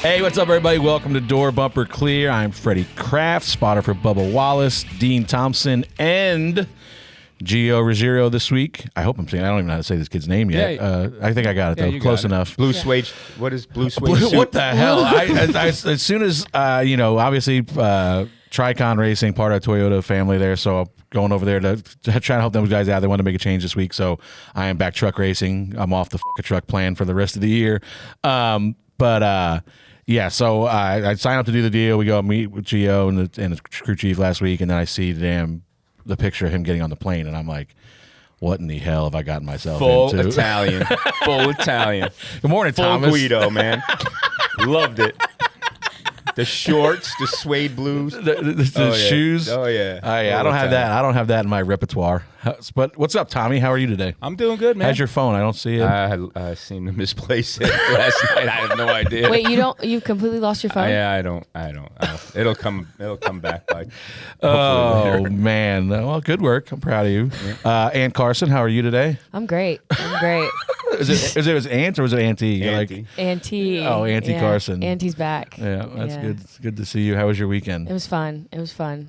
Hey, what's up, everybody? Welcome to Door Bumper Clear. I'm Freddie Kraft, spotter for Bubba Wallace, Dean Thompson, and Gio Ruggiero this week. I hope I'm saying. I don't even know how to say this kid's name yet. Yeah. I think I got it, though. Close enough. Blue suede. What is blue suede suit? What the hell? As soon as, obviously, Tricon Racing, part of Toyota family there, so I'm going over there to try to help those guys out. They want to make a change this week, so I am back truck racing. I'm off the fucking truck plan for the rest of the year. Yeah, so I signed up to do the deal. We go meet with Gio and the crew chief last week, and then I see the picture of him getting on the plane, and I'm like, what in the hell have I gotten myself into? Italian. Full Italian. Good morning, Full Thomas. Guido, man. Loved it. The shorts, the suede blues. The shoes. Oh, yeah. I don't have that. I don't have that in my repertoire. But what's up, Tommy? How are you today? I'm doing good, man. How's your phone? I don't see it. I seemed to misplace it last night. I have no idea. Wait, you completely lost your phone? Yeah, I don't. It'll come back by. Oh, man. Well, good work. I'm proud of you. Yeah. Aunt Carson, how are you today? I'm great. Is it Aunt or was it Auntie? Auntie. Auntie. Oh, Auntie Carson. Auntie's back. Yeah, that's good. It's good to see you. How was your weekend? It was fun.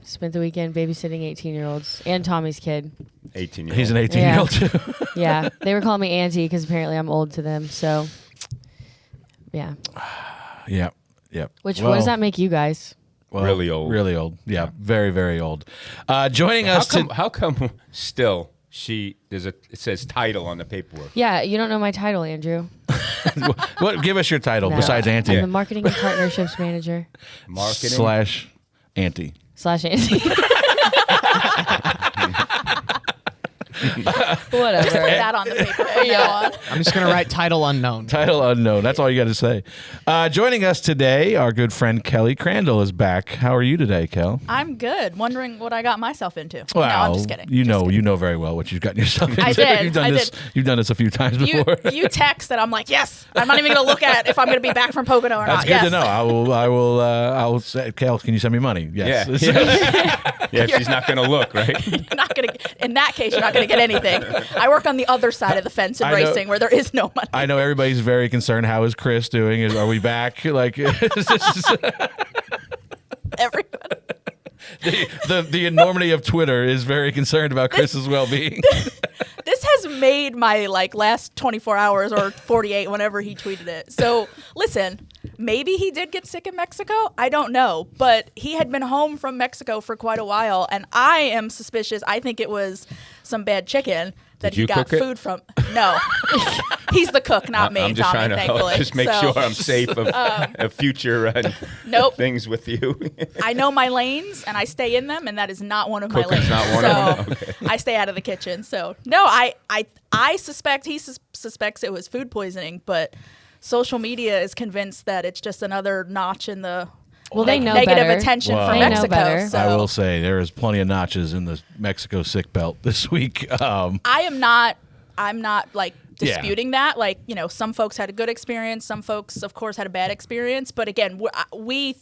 Spent the weekend babysitting 18-year-olds and Tommy's kid. 18-year-old. He's an 18-year-old too. Yeah, they were calling me Auntie because apparently I'm old to them. So, yeah. Yeah. What does that make you guys? Well, really old. Really old. Yeah, very, very old. Joining us How come still it says title on the paperwork? Yeah, you don't know my title, Andrew. What? Give us your title No, besides Auntie. I'm the marketing and partnerships manager. Marketing / Auntie. /Auntie. Whatever. Just put that on the paper from now on. I'm just going to write title unknown. Title unknown. That's all you got to say. Joining us today, our good friend Kelly Crandall is back. How are you today, Kel? I'm good. Wondering what I got myself into. Well, No, I'm just kidding. You know very well what you've gotten yourself into. I did. You've done this a few times before. You text that I'm like, yes. I'm not even going to look at if I'm going to be back from Pocono or That's not. good Yes. to know. I will say, Kel, can you send me money? Yes. Yeah, she's not going to look, right? You're not gonna. In that case, you're not going to get anything. I work on the other side of the fence in racing where there is no money. I know everybody's very concerned. How is Chris doing? Are we back? Like, Everybody. the enormity of Twitter is very concerned about Chris's well-being. This has made my last 24 hours or 48 whenever he tweeted it. So listen, maybe he did get sick in Mexico. I don't know, but he had been home from Mexico for quite a while, and I am suspicious. I think it was some bad chicken that he got food from. No, he's the cook, not me. I'm just Tommy, trying to thankfully. just make sure I'm safe of future things with you. I know my lanes, and I stay in them, and that is not one of my lanes. Not one of them? Okay. I stay out of the kitchen. So, no, I suspect he suspects it was food poisoning, but social media is convinced that it's just another notch in the they know negative better. attention Well, from They know Mexico. better. So I will say there is plenty of notches in the Mexico sick belt this week. I'm not disputing that. Some folks had a good experience. Some folks, of course, had a bad experience. But again, we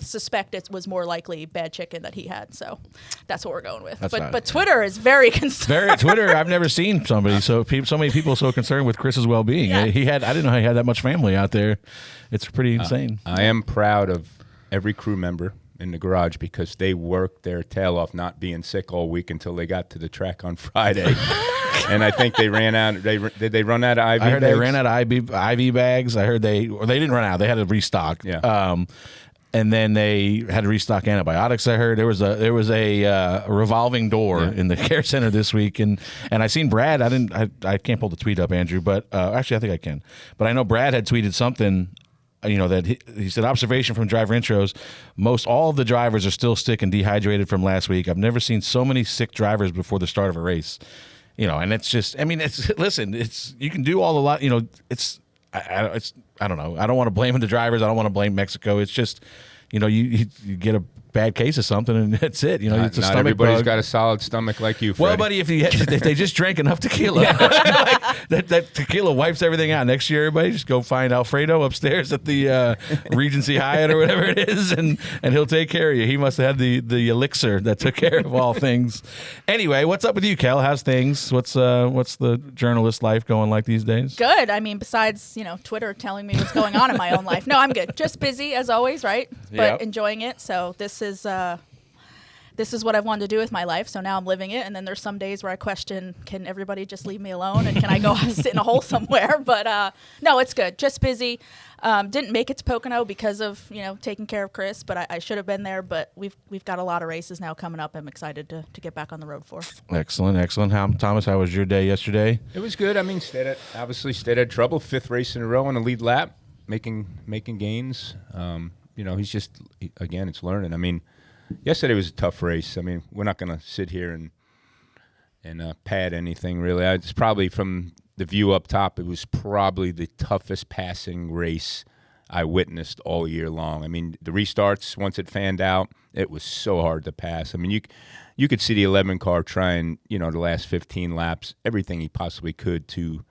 suspect it was more likely bad chicken that he had. So that's what we're going with. But Twitter is very concerned. Twitter, I've never seen somebody so many people so concerned with Chris's well-being. Yes. I didn't know he had that much family out there. It's pretty insane. I am proud of every crew member in the garage because they worked their tail off not being sick all week until they got to the track on Friday. And I think they ran out. Did they run out of IV bags? I heard they ran out of IV bags. I heard they didn't run out. They had to restock. Yeah. And then they had to restock antibiotics. I heard there was a revolving door in the care center this week, and I seen Brad. I can't pull the tweet up, Andrew, but actually I think I can. But I know Brad had tweeted something. That he said, observation from driver intros, most all of the drivers are still sick and dehydrated from last week. I've never seen so many sick drivers before the start of a race. And it's just, you can do all a lot, I don't know. I don't want to blame the drivers. I don't want to blame Mexico. It's just, you get a bad case of something, and that's it. You know, it's a not stomach everybody's bug. got a solid stomach like you, Freddie. Well, buddy, if they just drank enough tequila, that tequila wipes everything out. Next year, everybody just go find Alfredo upstairs at the Regency Hyatt or whatever it is, and he'll take care of you. He must have had the elixir that took care of all things. Anyway, what's up with you, Kel? How's things? What's the journalist life going like these days? Good. I mean, besides, Twitter telling me what's going on in my own life. No, I'm good. Just busy as always, right? But Yep. enjoying it. So this is what I've wanted to do with my life. So now I'm living it. And then there's some days where I question, can everybody just leave me alone? And can I go sit in a hole somewhere? But no, it's good. Just busy. Didn't make it to Pocono because of, taking care of Chris, but I should have been there. But we've got a lot of races now coming up. I'm excited to get back on the road for. Excellent. Thomas, how was your day yesterday? It was good. I mean, stayed out of trouble. 5th race in a row on the lead lap, making gains. He's just, again, it's learning. I mean, yesterday was a tough race. I mean, we're not going to sit here and pad anything, really. It's probably from the view up top, it was probably the toughest passing race I witnessed all year long. I mean, the restarts, once it fanned out, it was so hard to pass. I mean, you could see the 11 car trying, the last 15 laps, everything he possibly could to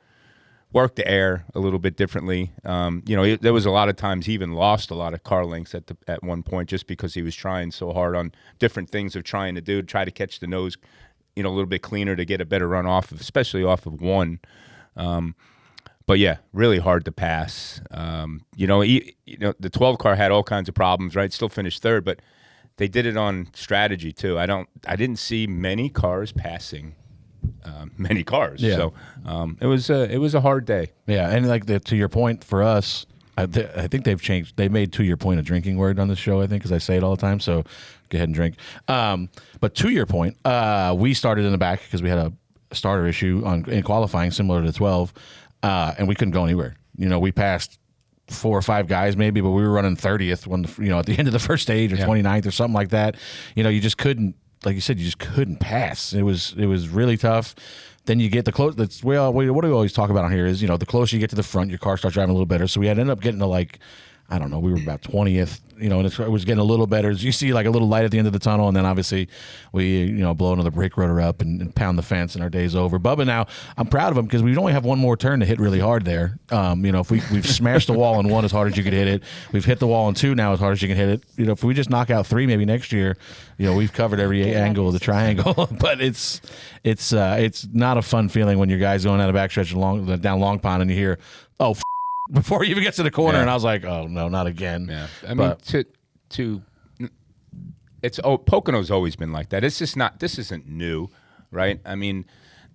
work the air a little bit differently. There was a lot of times he even lost a lot of car lengths at one point just because he was trying so hard on different things of trying to try to catch the nose, a little bit cleaner to get a better run off of, especially off of one. But yeah, really hard to pass. The 12 car had all kinds of problems, right? Still finished 3rd, but they did it on strategy too. I didn't see many cars passing many cars. Yeah. So it was a hard day. Yeah, and to your point, for us, I think they've changed. They made to your point a drinking word on this show, I think, because I say it all the time. So go ahead and drink. But to your point, we started in the back because we had a starter issue in qualifying, similar to 12, and we couldn't go anywhere. We passed 4 or 5 guys maybe, but we were running 30th when at the end of the first stage or 29th or something like that. You just couldn't. Like you said, you just couldn't pass. It was really tough. Then you get the close. What do we always talk about on here is, the closer you get to the front, your car starts driving a little better. So we ended up getting to we were about 20th, and it was getting a little better. As you see, like a little light at the end of the tunnel, and then obviously we, blow another brake rotor up and pound the fence, and our day's over. Bubba, now I'm proud of him because we only have one more turn to hit really hard there. If we've smashed the wall in 1 as hard as you could hit it, we've hit the wall in 2 now as hard as you can hit it. If we just knock out 3 maybe next year, we've covered every angle of the triangle. But it's not a fun feeling when your guy's going out of backstretch down Long Pond and you hear, oh. Before he even gets to the corner, and I was like, "Oh no, not again!" Yeah, I mean, Pocono's always been like that. This isn't new, right? I mean,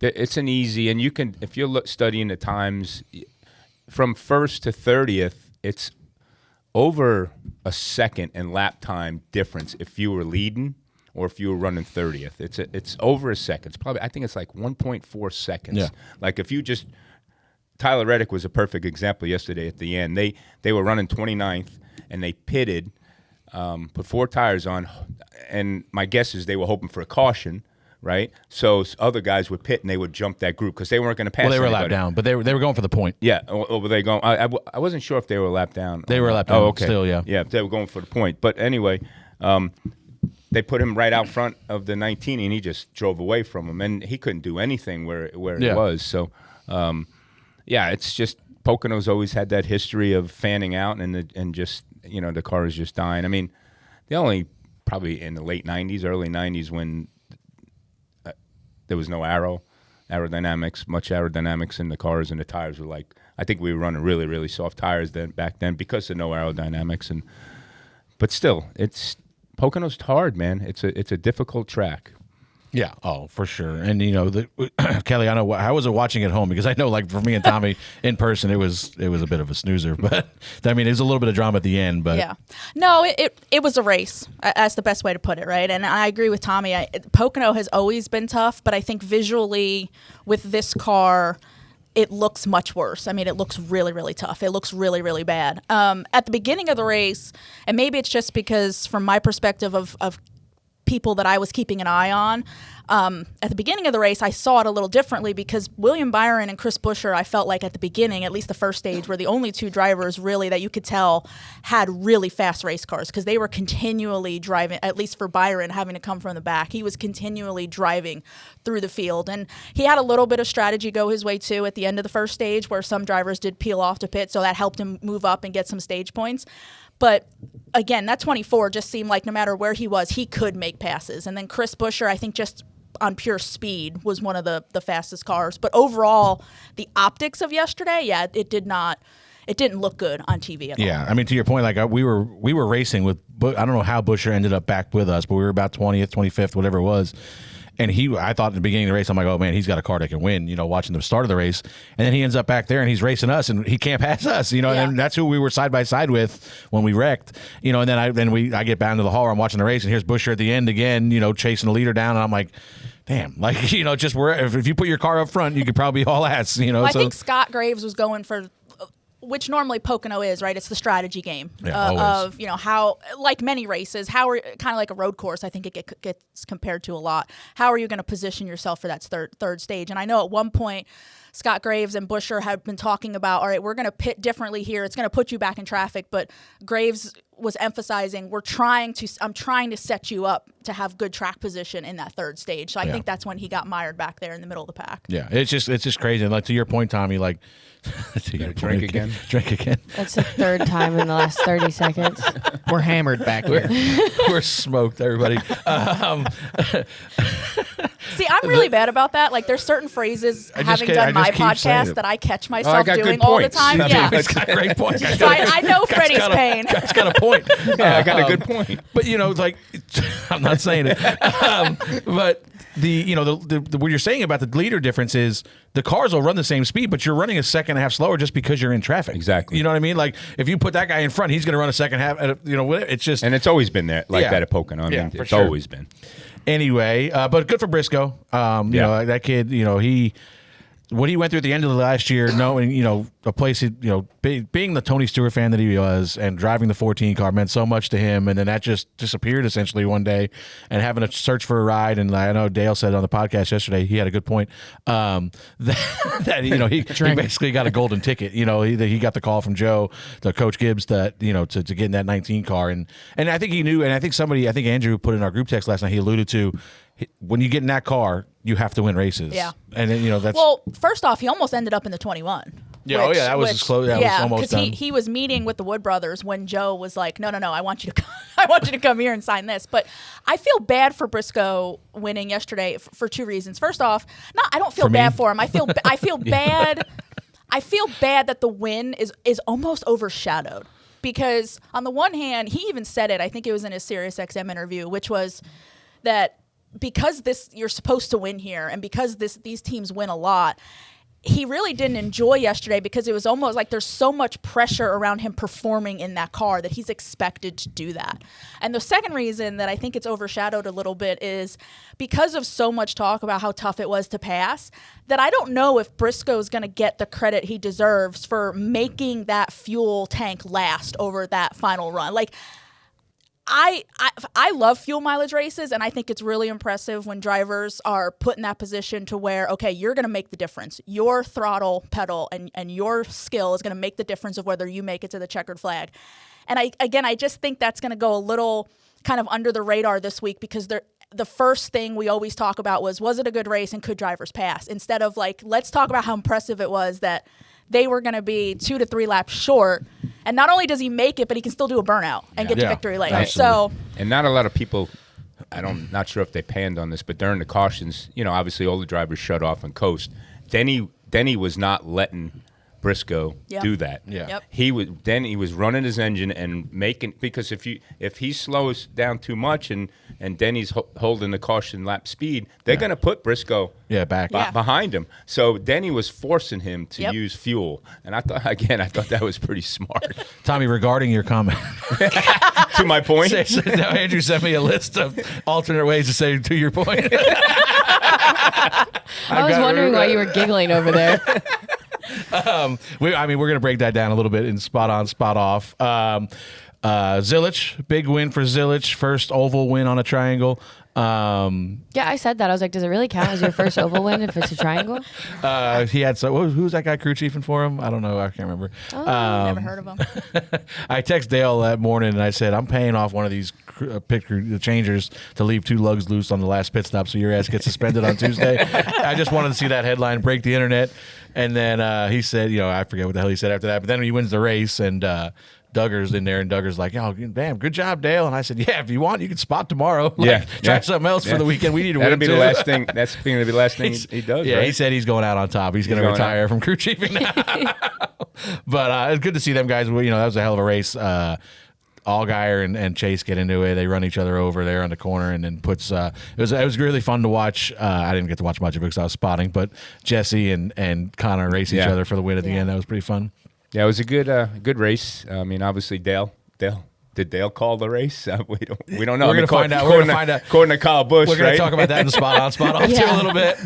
it's an easy, and you can, if you're studying the times, from 1st to 30th, it's over a second in lap time difference if you were leading or if you were running 30th. It's over a second. It's probably, I think it's like 1.4 seconds. Yeah. Like if you just. Tyler Reddick was a perfect example yesterday at the end. They were running 29th, and they pitted, put 4 tires on, and my guess is they were hoping for a caution, right? So other guys would pit, and they would jump that group because they weren't going to pass Well, they were anybody. lapped down, but they were going for the point. Yeah. Or were they going? I wasn't sure if they were lapped down. They were lapped down. Oh, okay. Still, yeah. Yeah, they were going for the point. But anyway, they put him right out front of the 19, and he just drove away from him, and he couldn't do anything where it was. So. Yeah, it's just Pocono's always had that history of fanning out and just the car is just dying. I mean, the only probably in the late '90s, early '90s when there was no aerodynamics, much aerodynamics in the cars, and the tires were like, I think we were running really really soft tires back then because of no aerodynamics, but still, Pocono's hard, man. It's a difficult track. Yeah, for sure. And Kelly, I know how was it watching at home, because I know, like, for me and Tommy in person, it was a bit of a snoozer. But I mean, there's a little bit of drama at the end. But yeah, no, it was a race. That's the best way to put it, right? And I agree with Tommy. Pocono has always been tough, but I think visually with this car, it looks much worse. I mean, it looks really, really tough. It looks really, really bad. At the beginning of the race, and maybe it's just because from my perspective of people that I was keeping an eye on. At the beginning of the race, I saw it a little differently because William Byron and Chris Buescher, I felt like at the beginning, at least the first stage, were the only two drivers really that you could tell had really fast race cars because they were continually driving, at least for Byron, having to come from the back. He was continually driving through the field. And he had a little bit of strategy go his way too at the end of the first stage where some drivers did peel off to pit, so that helped him move up and get some stage points. But again, that 24 just seemed like no matter where he was, he could make passes. And then Chris Buescher, I think just on pure speed was one of the fastest cars. But overall, the optics of yesterday, it didn't look good on TV at all. Yeah, I mean, to your point, like we were racing with, I don't know how Buescher ended up back with us, but we were about 20th, 25th, whatever it was. And I thought at the beginning of the race, I'm like, oh man, he's got a car that can win, watching the start of the race. And then he ends up back there and he's racing us and he can't pass us, and that's who we were side by side with when we wrecked, and then I get down to the hall, I'm watching the race and here's Buescher at the end again, chasing the leader down. And I'm like, damn, like, just if you put your car up front, you could probably haul ass, I think Scott Graves was going for, which normally Pocono is, right? It's the strategy game of, how, like many races, how are kind of like a road course, I think it gets compared to a lot. How are you going to position yourself for that third stage? And I know at one point, Scott Graves and Buescher had been talking about, all right, we're going to pit differently here. It's going to put you back in traffic. But Graves was emphasizing, I'm trying to set you up to have good track position in that third stage. So I think that's when he got mired back there in the middle of the pack. Yeah, it's just crazy. And like to your point, Tommy, like, drink again. That's the third time in the last 30 seconds. We're hammered back here. We're smoked, everybody. See, I'm really bad about that. Like, there's certain phrases, having done my podcast, that I catch myself doing all the time. Yeah, he's got great points. So I know Freddie's pain. Guy's got a point. Yeah, I got a good point. But like, I'm not saying it. But what you're saying about the leader difference is the cars will run the same speed, but you're running a second and a half slower just because you're in traffic. Exactly. You know what I mean? Like, if you put that guy in front, he's going to run a second half. It's just, and it's always been that that at Pocono. I mean, it's always been. Anyway, but good for Briscoe. That kid, what he went through at the end of the last year, knowing, a place, being the Tony Stewart fan that he was and driving the 14 car meant so much to him. And then that just disappeared essentially one day and having to search for a ride. And I know Dale said on the podcast yesterday, he had a good point, that he basically got a golden ticket. He got the call from Joe, the Coach Gibbs, that, to get in that 19 car. And I think he knew, and I think Andrew put in our group text last night, he alluded to, when you get in that car, you have to win races. Yeah. And then, that's... Well, first off, he almost ended up in the 21. Yeah, that was close. That was almost done. He was meeting with the Wood brothers when Joe was like, no, I want you to come here and sign this. But I feel bad for Briscoe winning yesterday for two reasons. First off, I don't feel bad for him. I feel bad. I feel bad that the win is almost overshadowed. Because on the one hand, he even said it, I think it was in his SiriusXM interview, which was that because you're supposed to win here, and because these teams win a lot, he really didn't enjoy yesterday because it was almost like there's so much pressure around him performing in that car that he's expected to do that. And the second reason that I think it's overshadowed a little bit is because of so much talk about how tough it was to pass, that I don't know if Briscoe's going to get the credit he deserves for making that fuel tank last over that final run. Like, I love fuel mileage races, and I think it's really impressive when drivers are put in that position to where, okay, you're going to make the difference. Your throttle pedal and your skill is going to make the difference of whether you make it to the checkered flag. And I just think that's going to go a little kind of under the radar this week because the first thing we always talk about was it a good race and could drivers pass? Instead of like, let's talk about how impressive it was that they were going to be 2 to 3 laps short. And not only does he make it, but he can still do a burnout and get to victory lane. Absolutely. And not a lot of people, not sure if they panned on this, but during the cautions, obviously all the drivers shut off and coast. Denny was not letting Briscoe do that. Yeah. Yep. He was running his engine and making, because if he slows down too much and Denny's holding the caution lap speed, they're going to put Briscoe back behind him. So Denny was forcing him to use fuel, and I thought that was pretty smart. Tommy, regarding your comment, to my point, now Andrew sent me a list of alternate ways to say to your point. I was wondering why you were giggling over there. We're going to break that down a little bit in spot on, spot off. Zilisch, big win for Zilisch. First oval win on a triangle. Yeah, I said that. I was like, does it really count as your first oval win if it's a triangle? He had who's that guy crew chiefing for him? I don't know. I can't remember. Never heard of him. I text Dale that morning and I said, I'm paying off one of these the changers to leave 2 lugs loose on the last pit stop so your ass gets suspended on Tuesday. I just wanted to see that headline break the internet. And then he said, I forget what the hell he said after that. But then he wins the race and Duggar's in there, and Duggar's like, "Oh, damn, good job, Dale." And I said, "Yeah, if you want, you can spot tomorrow. Try something else for the weekend. We need to win." That'll be the last thing. That's going to be the last thing he does. Yeah, right? he said he's going out on top. He's going to retire from crew chiefing now. But it's good to see them guys. That was a hell of a race. Allgaier and Chase get into it. They run each other over there on the corner, and then puts. It was really fun to watch. I didn't get to watch much of it because I was spotting, but Jesse and Connor race each other for the win at the end. That was pretty fun. Yeah, it was a good race. I mean, obviously Dale. Did Dale call the race? We don't know. We're gonna find out. According to Kyle Busch, we're gonna talk about that in the spot on, spot off too a little bit.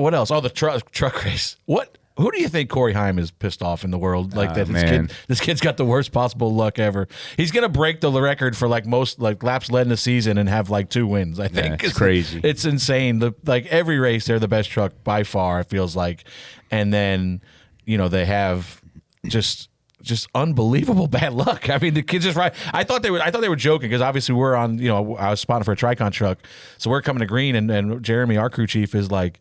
What else? Oh, the truck race. Who do you think Corey Heim is pissed off in the world like that? This kid's got the worst possible luck ever. He's gonna break the record for most laps led in the season and have 2 wins. I think it's crazy. It's insane. Every race, they're the best truck by far. It feels like, and then they have just unbelievable bad luck. I mean, the kids just right. I thought they were joking because obviously we're on. I was spotting for a Tricon truck, so we're coming to green, and Jeremy, our crew chief, is like,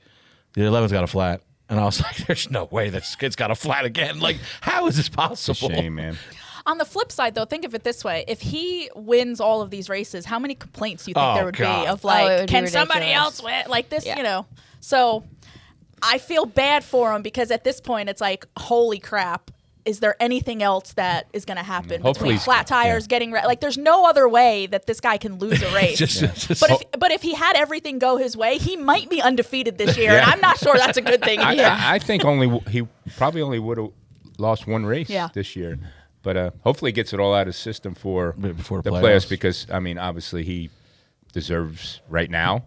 the 11's got a flat. And I was like, there's no way this kid's got a flat again. How is this possible? It's a shame, man. On the flip side, though, think of it this way. If he wins all of these races, how many complaints do you think there would be of can somebody else win? This, So I feel bad for him because at this point it's like, holy crap. Is there anything else that is going to happen between flat tires, getting there's no other way that this guy can lose a race. But if he had everything go his way, he might be undefeated this year, and I'm not sure that's a good thing either. I think he probably only would have lost 1 race this year, but hopefully he gets it all out of his system before the playoffs because I mean obviously he deserves right now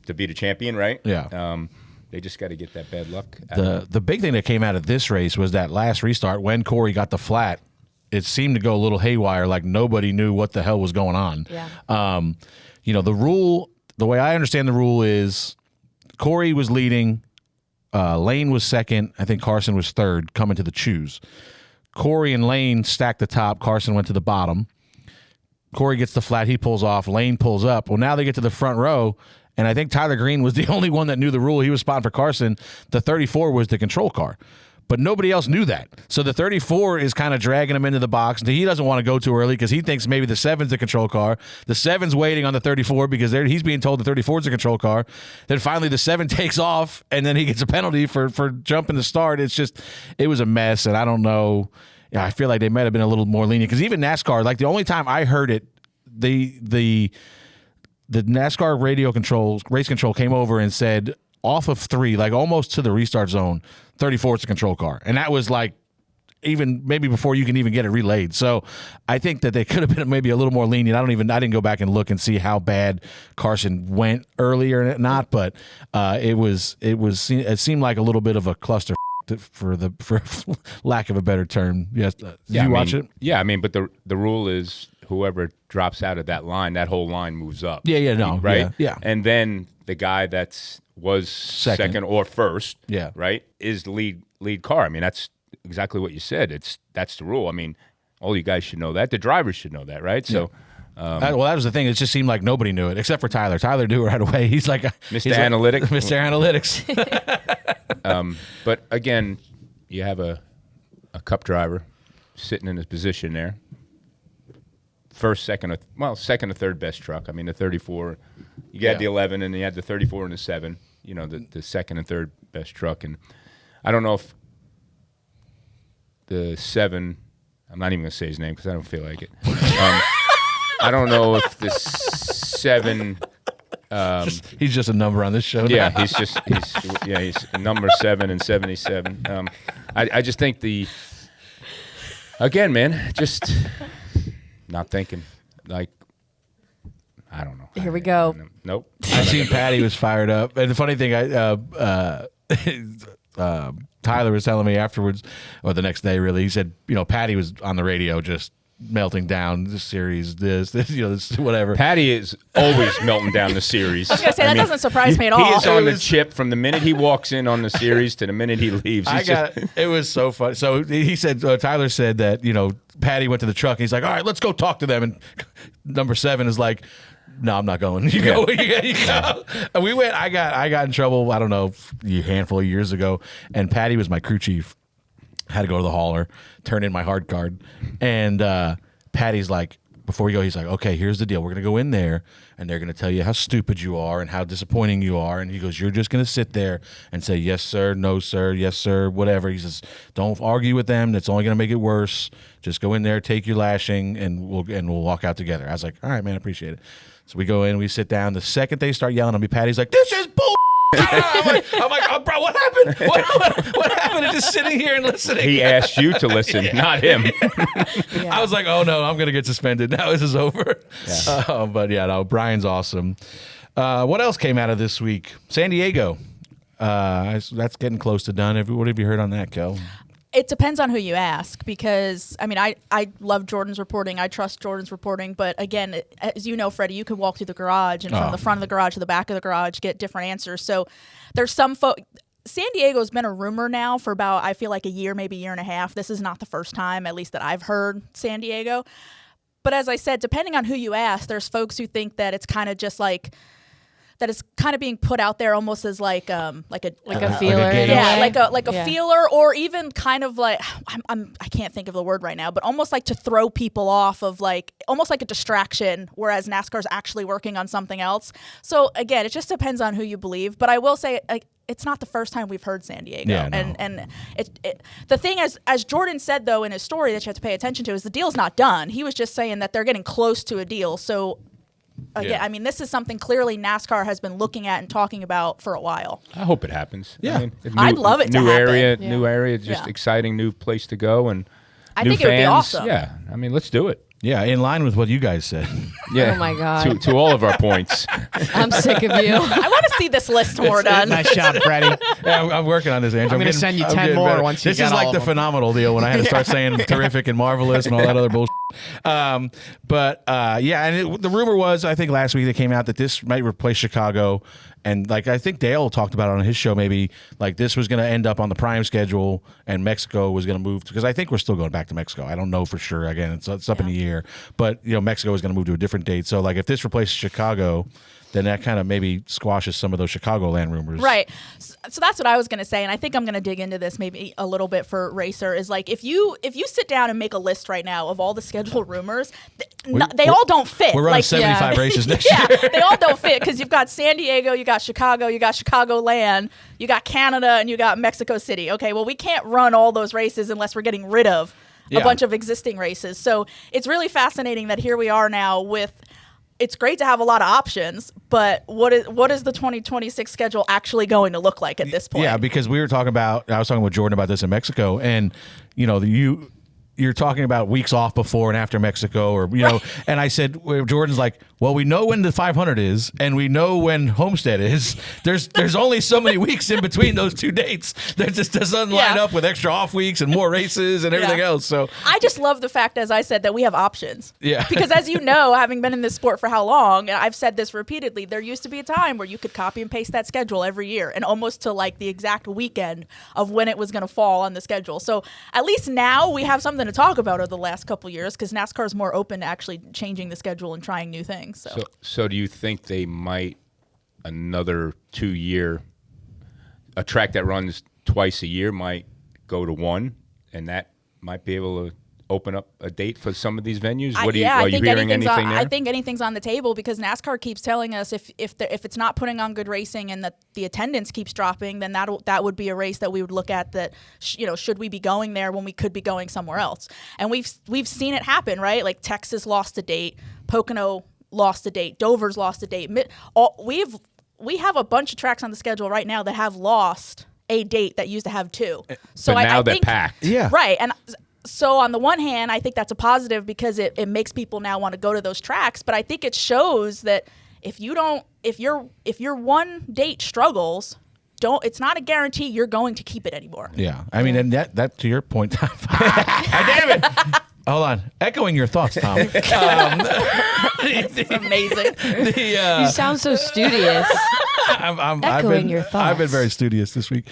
to be the champion, right? Yeah. They just got to get that bad luck. The big thing that came out of this race was that last restart when Corey got the flat, it seemed to go a little haywire, like nobody knew what the hell was going on. Yeah. The rule, the way I understand the rule is Corey was leading, Lane was second, I think Carson was third coming to the choose. Corey and Lane stacked the top, Carson went to the bottom. Corey gets the flat, he pulls off, Lane pulls up. Well, now they get to the front row, and I think Tyler Green was the only one that knew the rule. He was spotting for Carson. The 34 was the control car. But nobody else knew that. So the 34 is kind of dragging him into the box. He doesn't want to go too early because he thinks maybe the 7's the control car. The 7's waiting on the 34 because he's being told the 34 is the control car. Then finally the 7 takes off, and then he gets a penalty for jumping the start. It was a mess, and I don't know. Yeah, I feel like they might have been a little more lenient because even NASCAR, the only time I heard it, the NASCAR race control came over and said off of 3, almost to the restart zone, 34 is a control car. And that was even maybe before you can even get it relayed. So I think that they could have been maybe a little more lenient. I didn't go back and look and see how bad Carson went earlier or not, but it seemed like a little bit of a cluster for lack of a better term. Yes. Did you watch it? Yeah, I mean, but the rule is whoever drops out of that line, that whole line moves up. Right? Yeah. And then the guy was second or first, right, is the lead car. I mean, that's exactly what you said. That's the rule. I mean, all you guys should know that. The drivers should know that, right? So, that was the thing. It just seemed like nobody knew it except for Tyler. Tyler knew it right away. He's like Mr. Analytics. Mr. Analytics. But again, you have a cup driver sitting in his position there. Second or third best truck. I mean, the 34, you had the 11, and you had the 34 and the 7. The second and third best truck. And I don't know if the 7. I'm not even going to say his name because I don't feel like it. I don't know if the 7. He's just a number on this show. Yeah, he's number 7 and 77. I just think again, man, just. Not thinking, I don't know. Here we go. Nope. I seen Patty was fired up, and the funny thing, Tyler was telling me afterwards, or the next day, really, he said, Patty was on the radio just melting down the series. This this whatever. Patty is always melting down the series. I was gonna say that doesn't surprise me at all. He is on the chip from the minute he walks in on the series to the minute he leaves. It was so funny. So he said, Tyler said that Patty went to the truck and he's like, all right, let's go talk to them. And number 7 is like, no, I'm not going. You go. You go. And we went. I got in trouble. I don't know, a handful of years ago. And Patty was my crew chief. Had to go to the hauler, turn in my hard card, and Patty's like, before we go, he's like, okay, here's the deal. We're gonna go in there, and they're gonna tell you how stupid you are and how disappointing you are. And he goes, you're just gonna sit there and say yes sir, no sir, yes sir, whatever. He says, don't argue with them. That's only gonna make it worse. Just go in there, take your lashing, and we'll walk out together. I was like, all right, man, I appreciate it. So we go in, we sit down. The second they start yelling at me, Patty's like, this is bull. I'm like, oh, bro, what happened? What happened to just sitting here and listening? He asked you to listen, not him. Yeah. I was like, oh no, I'm gonna get suspended. Now this is over. Yeah. But yeah, no, Brian's awesome. What else came out of this week? San Diego. That's getting close to done. What have you heard on that, Kel? It depends on who you ask, because I mean, I love Jordan's reporting. I trust Jordan's reporting, but again, as you know, Freddie, you can walk through the garage and from the front of the garage to the back of the garage get different answers. So there's some San Diego's been a rumor now for about, I feel like, a year, maybe a year and a half. This is not the first time, at least that I've heard San Diego. But as I said, depending on who you ask, there's folks who think that it's kind of just like, that it's kind of being put out there almost as like a feeler, gauge. yeah, like a feeler, or even kind of like I can't think of the word right now, but almost like to throw people off of, like, almost like a distraction, whereas NASCAR's actually working on something else. So again, it just depends on who you believe. But I will say, like, it's not the first time we've heard San Diego. Yeah, no. And the thing, as Jordan said, though, in his story that you have to pay attention to, is the deal's not done. He was just saying that they're getting close to a deal. So again, Yeah. I mean, this is something clearly NASCAR has been looking at and talking about for a while. I hope it happens. Yeah. I mean, I'd love it to new happen. area, Yeah. new area, just Yeah. exciting new place to go, and I new think it would be fans. awesome. Yeah, I mean, let's do it. Yeah, in line with what you guys said. Yeah. Oh my God. To all of our points. I'm sick of you. I want to see this list more done. Nice job, Freddie. Yeah, I'm working on this, Andrew. I'm gonna send you 10 more better. once you This get is like all the of them. phenomenal deal when I had to start saying terrific and marvelous and all that other bullshit. Yeah, and the rumor was, I think last week it came out that this might replace Chicago. And like I think Dale talked about it on his show, maybe like this was going to end up on the prime schedule, and Mexico was going to move, because I think we're still going back to Mexico. I don't know for sure. Again, it's up in the year, but Mexico is going to move to a different date. So like if this replaces Chicago, then that kind of maybe squashes some of those Chicagoland rumors. Right. So that's what I was going to say, and I think I'm going to dig into this maybe a little bit for Racer, is like if you sit down and make a list right now of all the scheduled rumors, they all don't fit. We're running like, 75 races next yeah, year. they all don't fit, because you've got San Diego, you got Chicago, you got Chicagoland, you got Canada, and you got Mexico City. Okay, well, we can't run all those races unless we're getting rid of a bunch of existing races. So it's really fascinating that here we are now with. It's great to have a lot of options, but what is the 2026 schedule actually going to look like at this point? Yeah, because I was talking with Jordan about this in Mexico, and you're talking about weeks off before and after Mexico, or and I said, Jordan's like, well, we know when the 500 is, and we know when Homestead is. There's only so many weeks in between those two dates. That just doesn't line up with extra off weeks and more races and everything else. So I just love the fact, as I said, that we have options. Yeah. Because as you know, having been in this sport for how long, and I've said this repeatedly, there used to be a time where you could copy and paste that schedule every year, and almost to like the exact weekend of when it was going to fall on the schedule. So at least now we have something to talk about over the last couple of years, because NASCAR is more open to actually changing the schedule and trying new things. So do you think they might, another 2 year, a track that runs twice a year might go to one, and that might be able to open up a date for some of these venues? Are you hearing anything there? I think anything's on the table, because NASCAR keeps telling us if it's not putting on good racing and that the attendance keeps dropping, then that would be a race that we would look at, that should we be going there when we could be going somewhere else? And we've seen it happen, right? Like Texas lost a date, Pocono lost a date, Dover's lost a date. We have a bunch of tracks on the schedule right now that have lost a date that used to have two. So but now I they're think, packed. Yeah. Right. And so on the one hand, I think that's a positive, because it makes people now want to go to those tracks. But I think it shows that if your one date struggles, it's not a guarantee you're going to keep it anymore. yeah, I mean, and that to your point, damn it. hold on. Echoing your thoughts, Tom. It's amazing. You sound so studious. Echoing your thoughts. I've been very studious this week.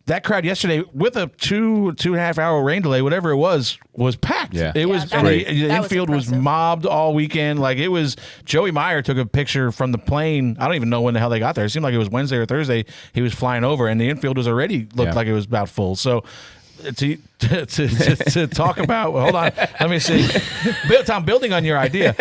That crowd yesterday with a 2.5 hour rain delay, whatever it was packed. Yeah. It was great. The infield was mobbed all weekend. Like it was. Joey Meyer took a picture from the plane. I don't even know when the hell they got there. It seemed like it was Wednesday or Thursday. He was flying over, and the infield was already looked like it was about full. So. To talk about, hold on, let me see. Tom, building on your idea,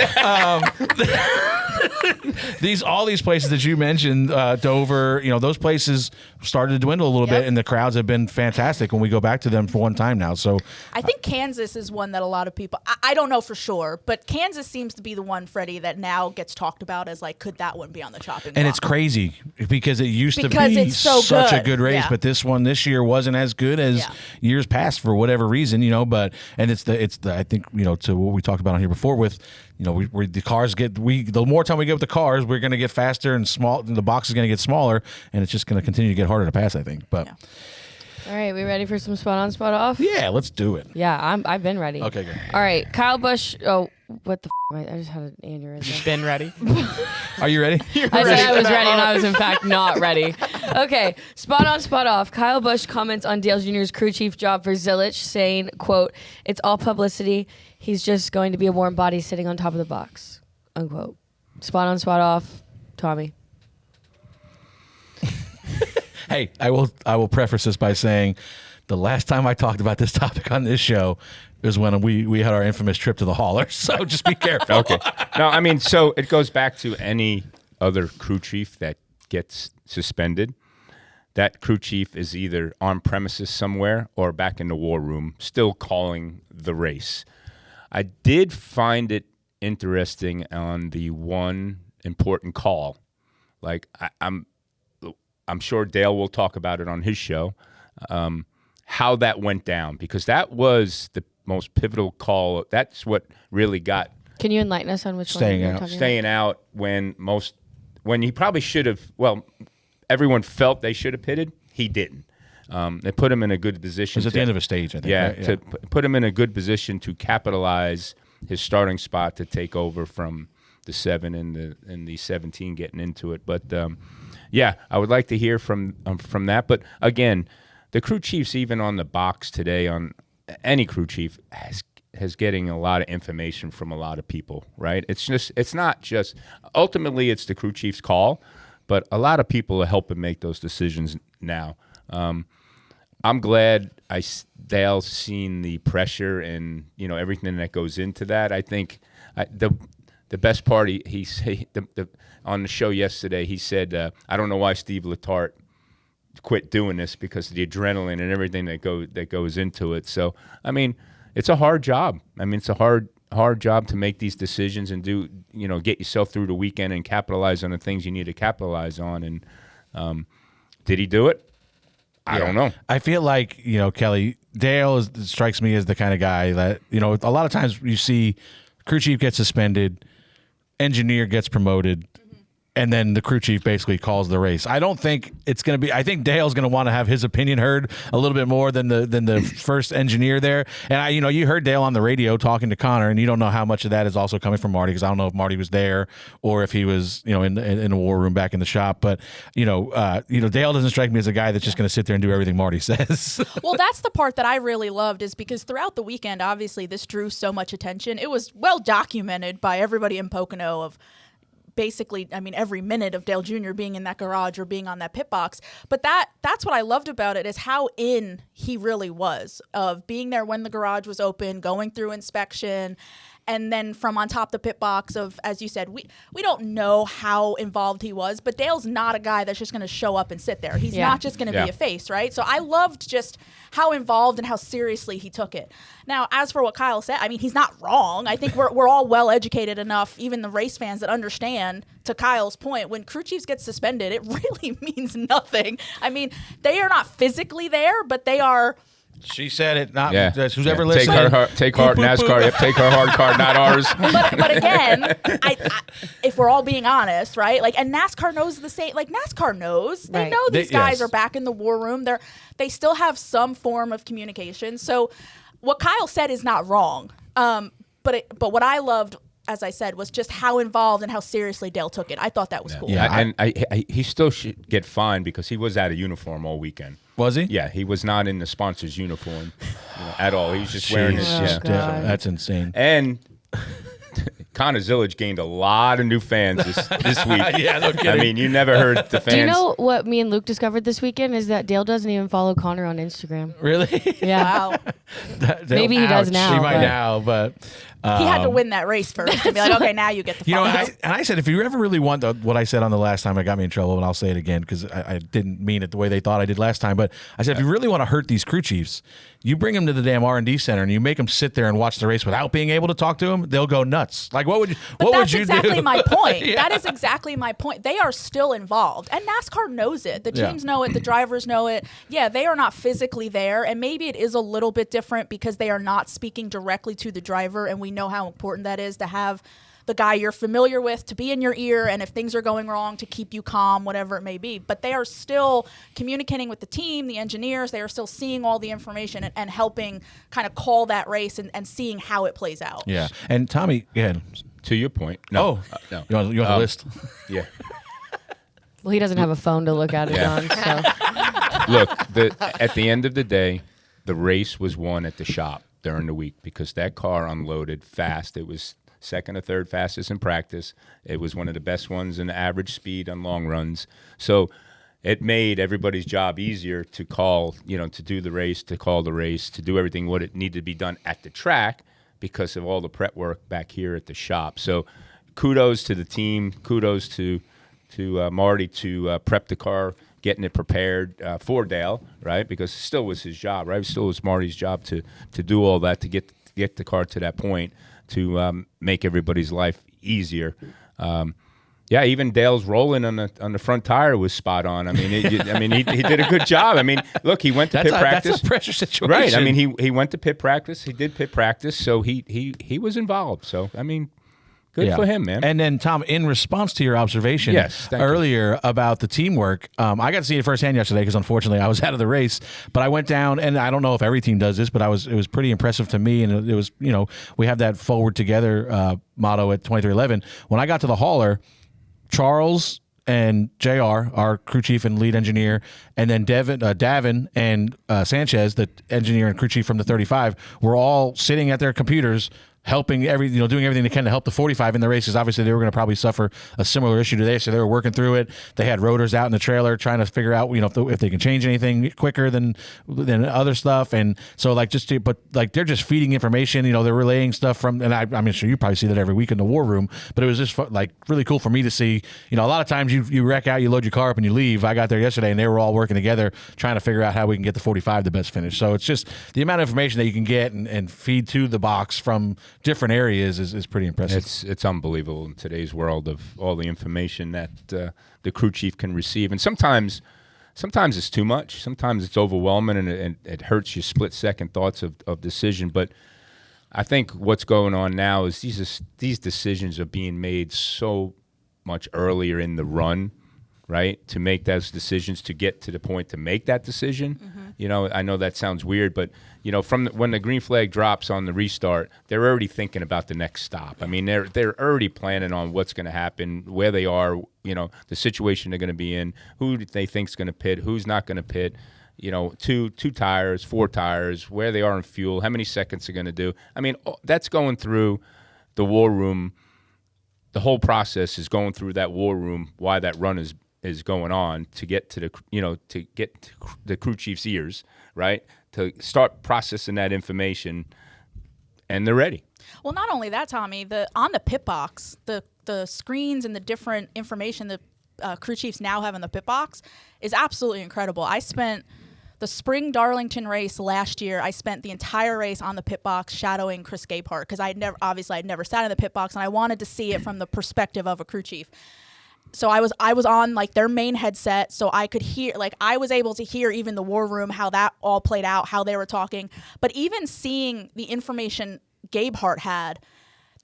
all these places that you mentioned, Dover, those places started to dwindle a little bit, and the crowds have been fantastic when we go back to them for one time now. So I think Kansas is one that a lot of people, I don't know for sure, but Kansas seems to be the one, Freddie, that now gets talked about as like, could that one be on the chopping block? And it's crazy because it used to be it's so such good. a good race, but this one this year wasn't as good as years past for whatever reason, but it's the I think to what we talked about on here before with the cars the more time we get with the cars, we're going to get faster and the box is going to get smaller, and it's just going to continue to get harder to pass, I think. But all right, we ready for some spot on, spot off? Yeah, let's do it. Yeah, I've been ready. Okay, good. All right, Kyle Busch. Oh, what the I just had an aneurysm. Been ready. Are you ready? I said I was ready, and I was in fact not ready. Okay, spot on, spot off. Kyle Busch comments on Dale Jr.'s crew chief job for Zilisch, saying, quote, "It's all publicity. He's just going to be a warm body sitting on top of the box," unquote. Spot on, spot off. Tommy. Hey, I will preface this by saying the last time I talked about this topic on this show is when we had our infamous trip to the hauler. So just be careful. Okay. No, I mean, so it goes back to any other crew chief that gets suspended. That crew chief is either on premises somewhere or back in the war room, still calling the race. I did find it interesting on the one important call. Like I'm sure Dale will talk about it on his show, how that went down, because that was the most pivotal call. That's what really got Can you enlighten us on which Staying one? out. staying out when he probably should have. Well, everyone felt they should have pitted. He didn't. They put him in a good position. It was at the end of a stage, I think. Yeah, right? to put him in a good position to capitalize his starting spot to take over from the 7 and the 17 getting into it. But yeah, I would like to hear from that. But again, the crew chiefs, even on the box today, on any crew chief has getting a lot of information from a lot of people, right? It's not just ultimately it's the crew chief's call, but a lot of people are helping make those decisions now. I'm glad Dale's seen the pressure and everything that goes into that. I think the best part he said on the show yesterday, he said, I don't know why Steve Letarte quit doing this because of the adrenaline and everything that goes into it. So I mean, it's a hard job. I mean, it's a hard job to make these decisions and get yourself through the weekend and capitalize on the things you need to capitalize on. And did he do it? I don't know. I feel like, Kelly, Dale strikes me as the kind of guy that, a lot of times you see crew chief gets suspended, engineer gets promoted, and then the crew chief basically calls the race. I don't think it's going to be. I think Dale's going to want to have his opinion heard a little bit more than the first engineer there. And you heard Dale on the radio talking to Connor, and you don't know how much of that is also coming from Marty, because I don't know if Marty was there or if he was in the war room back in the shop. But Dale doesn't strike me as a guy that's just going to sit there and do everything Marty says. Well, that's the part that I really loved, is because throughout the weekend, obviously this drew so much attention. It was well documented by everybody in Pocono of basically, every minute of Dale Jr. being in that garage or being on that pit box. But that's what I loved about it, is how in he really was, of being there when the garage was open, going through inspection, and then from on top of the pit box of, as you said, we don't know how involved he was, but Dale's not a guy that's just going to show up and sit there. He's not just going to be a face, right? So I loved just how involved and how seriously he took it. Now, as for what Kyle said, he's not wrong. I think we're all well educated enough, even the race fans, that understand, to Kyle's point, when crew chiefs get suspended, it really means nothing. They are not physically there, but they are. She said it. Not who's ever Take listening. Take her NASCAR. Yep, take her hard card, not ours. But again, if we're all being honest, right? And NASCAR knows the same. NASCAR knows. They know these guys are back in the war room. They still have some form of communication. So what Kyle said is not wrong. But what I loved, as I said, was just how involved and how seriously Dale took it. I thought that was cool. Yeah, and he still should get fined because he was out of uniform all weekend. Was he? Yeah, he was not in the sponsor's uniform at all. He was just wearing his. That's insane. And Connor Zilisch gained a lot of new fans this week. Yeah, no kidding. I mean, you never heard the fans. Do you know what me and Luke discovered this weekend is that Dale doesn't even follow Connor on Instagram. Really? Yeah. Wow. Maybe he does now. He might but- now, but He had to win that race first to be like, okay, now you get the you know, follow. I said, if you ever really want what I said on the last time, it got me in trouble, and I'll say it again because I didn't mean it the way they thought I did last time. But I said, if you really want to hurt these crew chiefs, you bring them to the damn R&D center and you make them sit there and watch the race without being able to talk to them. They'll go nuts. Like, what would you? What would you do? That's exactly my point. Yeah. That is exactly my point. They are still involved, and NASCAR knows it. The teams know it. The drivers know it. Yeah, they are not physically there, and maybe it is a little bit different because they are not speaking directly to the driver, and we know how important that is to have the guy you're familiar with to be in your ear, and if things are going wrong, to keep you calm, whatever it may be. But they are still communicating with the team, the engineers. They are still seeing all the information and helping kind of call that race and seeing how it plays out. Yeah. And Tommy, go ahead. To your point. No. No. You want the list? Yeah. Well, he doesn't have a phone to look at it on. So. Look, at the end of the day, the race was won at the shop during the week because that car unloaded fast. It was second or third fastest in practice. It was one of the best ones in average speed on long runs. So it made everybody's job easier to call, to do the race, to call the race, to do everything what it needed to be done at the track because of all the prep work back here at the shop. So kudos to the team. Kudos to Marty to prep the car, getting it prepared for Dale, right? Because it still was his job, right? It still was Marty's job to do all that, to get the car to that point, to make everybody's life easier. Yeah, even Dale's rolling on the front tire was spot on. I mean, he did a good job. I mean, look, he went to pit practice. That's a pressure situation, right? I mean, he went to pit practice. He did pit practice, so he was involved. So I mean, good for him, man. And then, Tom, in response to your observation earlier about the teamwork, I got to see it firsthand yesterday because unfortunately I was out of the race. But I went down, and I don't know if every team does this, but it was pretty impressive to me. And it was, we have that forward together motto at 2311. When I got to the hauler, Charles and JR, our crew chief and lead engineer, and then Davin and Sanchez, the engineer and crew chief from the 35, were all sitting at their computers helping doing everything they can to help the 45 in the races. Obviously, they were going to probably suffer a similar issue today, so they were working through it. They had rotors out in the trailer trying to figure out, if they can change anything quicker than other stuff. And so, they're just feeding information. They're relaying stuff from, and I'm sure you probably see that every week in the war room. But it was just really cool for me to see. A lot of times you wreck out, you load your car up, and you leave. I got there yesterday, and they were all working together trying to figure out how we can get the 45 the best finish. So it's just the amount of information that you can get and feed to the box from different areas is pretty impressive. It's unbelievable in today's world of all the information that the crew chief can receive, and sometimes it's too much. Sometimes it's overwhelming, and it hurts your split-second thoughts of decision. But I think what's going on now is these decisions are being made so much earlier in the run, right? To make those decisions, to get to the point to make that decision. Mm-hmm. I know that sounds weird, but from when the green flag drops on the restart, they're already thinking about the next stop. I mean, they're already planning on what's going to happen, where they are, the situation they're going to be in, who they think's going to pit, who's not going to pit. Two tires, 4 tires, where they are in fuel, how many seconds they're going to do. I mean, that's going through the war room. The whole process is going through that war room. Why that run is going on to get to the crew chief's ears, right? To start processing that information, and they're ready. Well, not only that, Tommy, on the pit box, the screens and the different information that crew chiefs now have in the pit box is absolutely incredible. I spent the spring Darlington race last year. I spent the entire race on the pit box shadowing Chris Gabehart because I'd never sat in the pit box, and I wanted to see it from the perspective of a crew chief. So I was on their main headset, so I could hear, I was able to hear even the war room, how that all played out, how they were talking. But even seeing the information Gabehart had,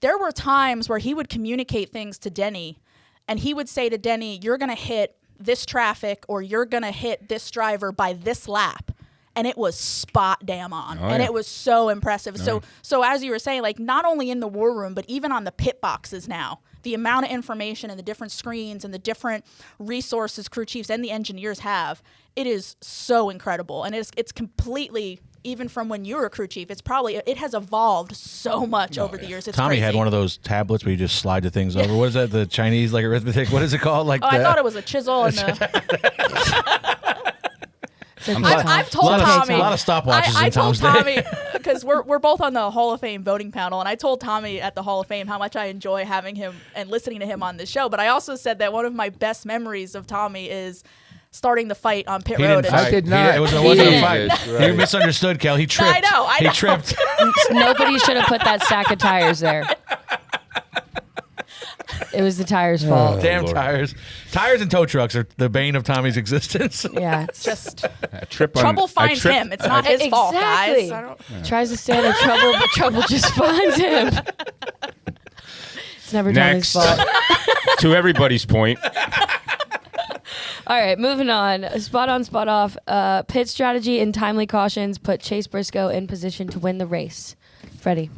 there were times where he would communicate things to Denny, and he would say to Denny, "You're going to hit this traffic, or you're going to hit this driver by this lap." and it was spot damn on, and yeah. it was so impressive. So as you were saying, like not only in the war room, but even on the pit boxes now, the amount of information and the different screens and the different resources crew chiefs and the engineers have, it is so incredible, and it's completely. Even from when you were a crew chief, it has evolved so much over the years. It's Tommy crazy. had one of those tablets where you just slide the things over. What is that? The Chinese like arithmetic? What is it called? Like I thought it was a chisel and I've told Tommy a lot of stopwatches I in told Tom's Tommy day. because we're both on the Hall of Fame voting panel, and I told Tommy at the Hall of Fame how much I enjoy having him and listening to him on this show. But I also said that one of my best memories of Tommy is starting the fight on pit He road. didn't And fight. I did not. It wasn't He a didn't. fight. Yes, right. You misunderstood, Kel. He tripped. I know. He tripped. Nobody should have put that stack of tires there. It was the tires' fault. Damn Lord. tires. Tires and tow trucks are the bane of Tommy's existence. Yeah, it's just A trip on, trouble I finds tripped- him. It's not his fault, Exactly. guys. I don't- tries to stay out of trouble, but trouble just finds him. It's never Tommy's Next. fault. To everybody's point, All right, moving on. Spot on, spot off. Pit strategy and timely cautions put Chase Briscoe in position to win the race. Freddie.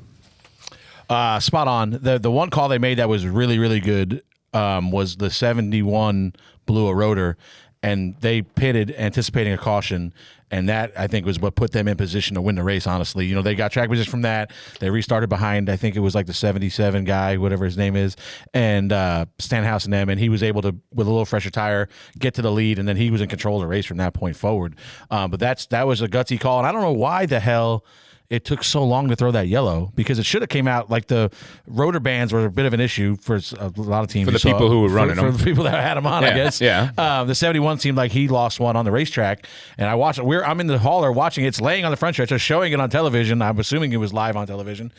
Spot on. The one call they made that was really, really good was the 71 blew a rotor, and they pitted anticipating a caution, and that, I think, was what put them in position to win the race, honestly. You know, they got track position from that. They restarted behind, I think it was like the 77 guy, whatever his name is, and Stenhouse and them, and he was able to, with a little fresher tire, get to the lead, and then he was in control of the race from that point forward. But that was a gutsy call, and I don't know why the hell it took so long to throw that yellow, because it should have came out. Like, the rotor bands were a bit of an issue for a lot of teams. For the You saw- people who were running for them. the people that had them on, I Yeah, guess. yeah. The 71 seemed like he lost one on the racetrack, and I watched it. I'm in the hauler watching it. It's laying on the front stretch. They're showing it on television. I'm assuming it was live on television.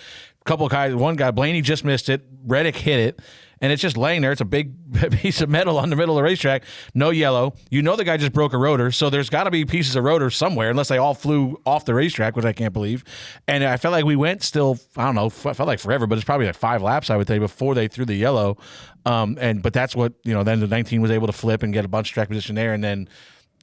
Couple of guys, one guy, Blaney, just missed it. Reddick hit it, and it's just laying there. It's a big piece of metal on the middle of the racetrack. No yellow. You know the guy just broke a rotor, so there's got to be pieces of rotor somewhere, unless they all flew off the racetrack, which I can't believe. And I felt like we went still, I don't know, felt like forever, but it's probably like 5 laps, I would say, before they threw the yellow. But that's what, then the 19 was able to flip and get a bunch of track position there, and then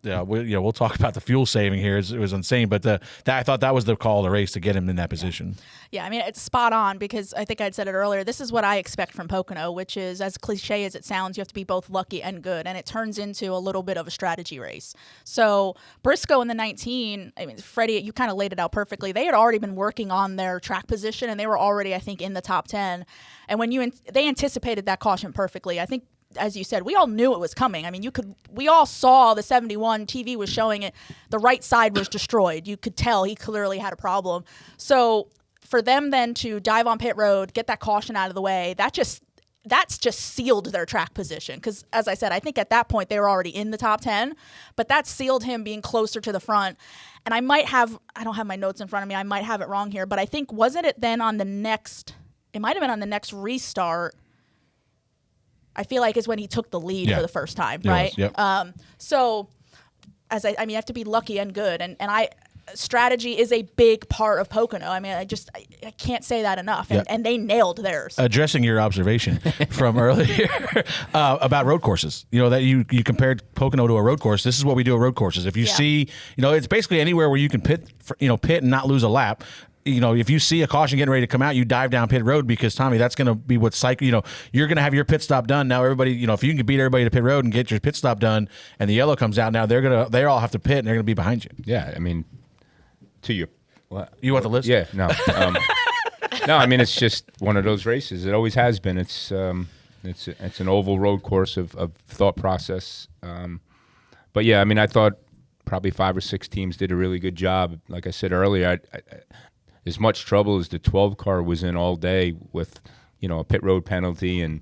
we'll talk about the fuel saving here. It was insane, but I thought that was the call of the race to get him in that position. Yeah, I mean, it's spot on, because I think I'd said it earlier. This is what I expect from Pocono, which is, as cliche as it sounds, you have to be both lucky and good, and it turns into a little bit of a strategy race. So Briscoe in the 19, I mean, Freddie, you kind of laid it out perfectly. They had already been working on their track position, and they were already, I think, in the top 10. And when they anticipated that caution perfectly. I think, as you said, we all knew it was coming. I mean, we all saw the 71, TV was showing it. The right side was destroyed. You could tell he clearly had a problem. So for them then to dive on pit road, get that caution out of the way, that's just sealed their track position. Because, as I said, I think at that point they were already in the top 10, but that sealed him being closer to the front. And I don't have my notes in front of me, I might have it wrong here, but I think, wasn't it then on the next, it might have been on the next restart, I feel like, is when he took the lead for the first time, right? Yep. So, you have to be lucky and good, and strategy is a big part of Pocono. I mean, I can't say that enough, and they nailed theirs. Addressing your observation from earlier about road courses, that you compared Pocono to a road course. This is what we do at road courses. If you see, it's basically anywhere where you can pit and not lose a lap. If you see a caution getting ready to come out, you dive down pit road, because, Tommy, that's going to be what you're going to have your pit stop done. Now, everybody, if you can beat everybody to pit road and get your pit stop done, and the yellow comes out, now they all have to pit, and they're going to be behind you. yeah, I mean, to your what? You want the list? Yeah, no. No, I mean, it's just one of those races. It always has been. It's an oval road course of thought process. But, yeah, I mean, I thought probably 5 or 6 teams did a really good job. Like I said earlier, as much trouble as the 12 car was in all day with, a pit road penalty, and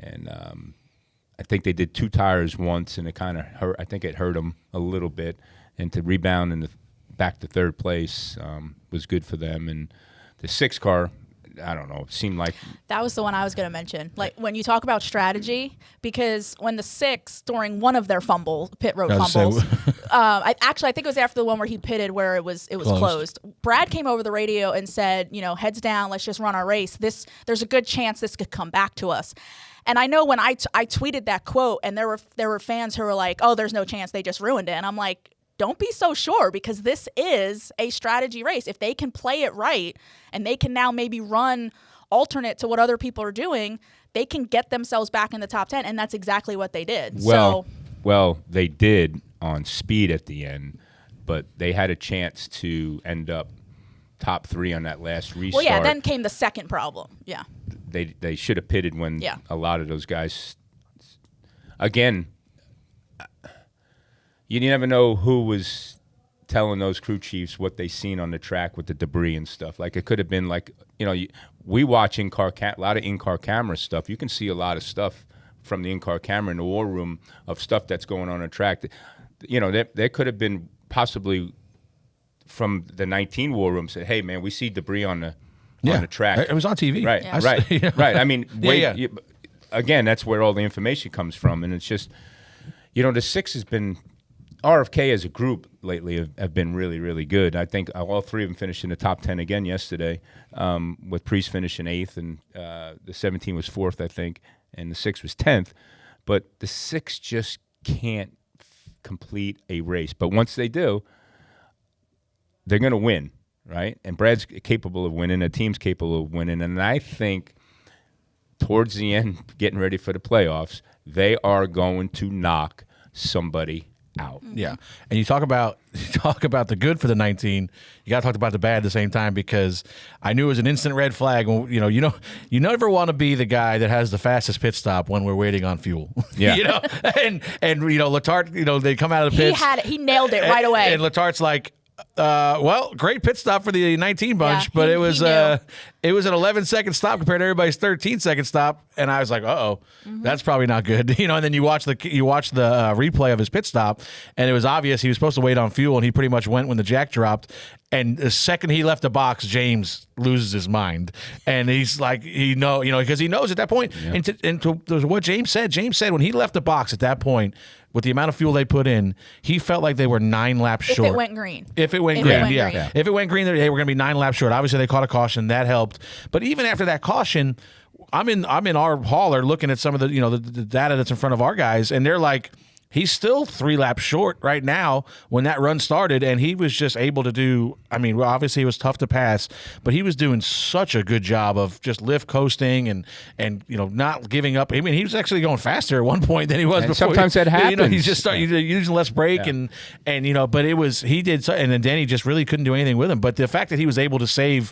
I think they did 2 tires once, and it kind of hurt. I think it hurt them a little bit, and to rebound and back to third place was good for them. And the 6 car, I don't know, it seemed like That was the one I was going to mention. Like, when you talk about strategy, because when the 6, during one of their pit road fumbles, I think it was after the one where he pitted where it was closed. Brad came over the radio and said, heads down, let's just run our race. There's a good chance this could come back to us. And I know when I tweeted that quote, and there were fans who were like, oh, there's no chance, they just ruined it. And I'm like, don't be so sure, because this is a strategy race. If they can play it right and they can now maybe run alternate to what other people are doing, they can get themselves back in the top 10, and that's exactly what they did. Well, they did on speed at the end, but they had a chance to end up top 3 on that last restart. Well, yeah, then came the second problem. Yeah. They should have pitted when a lot of those guys. Again, you never know who was telling those crew chiefs what they seen on the track with the debris and stuff. Like, it could have been like, we watch a lot of in-car camera stuff. You can see a lot of stuff from the in-car camera in the war room of stuff that's going on the track. There could have been possibly from the 19 war room said, hey, man, we see debris on the track. It was on TV. Right, right. I mean, again, that's where all the information comes from. And it's just, the 6 has been, RFK as a group lately have been really, really good. I think all 3 of them finished in the top 10 again yesterday, with Priest finishing 8th, and the 17 was 4th, I think, and the 6 was 10th. But the 6 just can't complete a race. But once they do, they're going to win, right? And Brad's capable of winning. The team's capable of winning. And I think towards the end, getting ready for the playoffs, they are going to knock somebody out. Yeah. And you talk about the good for the 19, you got to talk about the bad at the same time, because I knew it was an instant red flag. You never want to be the guy that has the fastest pit stop when we're waiting on fuel. Yeah. and Letarte, they come out of the pits. He nailed it right away. And Letarte's like, great pit stop for the 19 bunch, but it was an 11-second stop compared to everybody's 13-second stop, and I was like, that's probably not good. And then you watch the replay of his pit stop, and it was obvious he was supposed to wait on fuel, and he pretty much went when the jack dropped. And the second he left the box, James loses his mind, and he's like, because he knows at that point. Yeah. And to what James said when he left the box at that point, with the amount of fuel they put in, he felt like they were 9 laps short. If it went green. If it went green. If it went green, they were going to be 9 laps short. Obviously, they caught a caution. That helped. But even after that caution, I'm in our hauler looking at some of the the data that's in front of our guys, and they're like, he's still 3 laps short right now when that run started, and he was just able to do, obviously it was tough to pass, but he was doing such a good job of just lift coasting and not giving up. He was actually going faster at one point than he was before. Sometimes that happens. He's just using less brake and but he did, and then Denny just really couldn't do anything with him. But the fact that he was able to save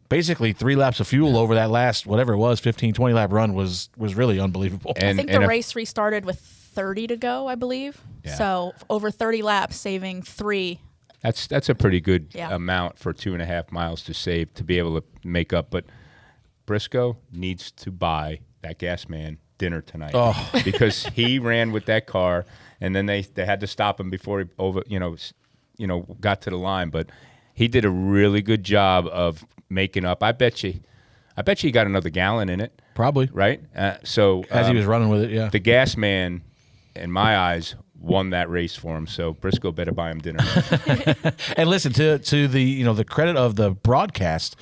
basically 3 laps of fuel over that last, whatever it was, 15, 20 lap run was really unbelievable. I think the race restarted with 30 to go, I believe. Yeah. So over 30 laps, saving 3. That's a pretty good amount for 2.5 miles to save to be able to make up. But Briscoe needs to buy that gas man dinner tonight because he ran with that car, and then they had to stop him before he got to the line. But he did a really good job of making up. I bet you he got another gallon in it. Probably. Right? As he was running with it, yeah. The gas man, in my eyes, won that race for him. So Briscoe better buy him dinner. And listen, to the the credit of the broadcast,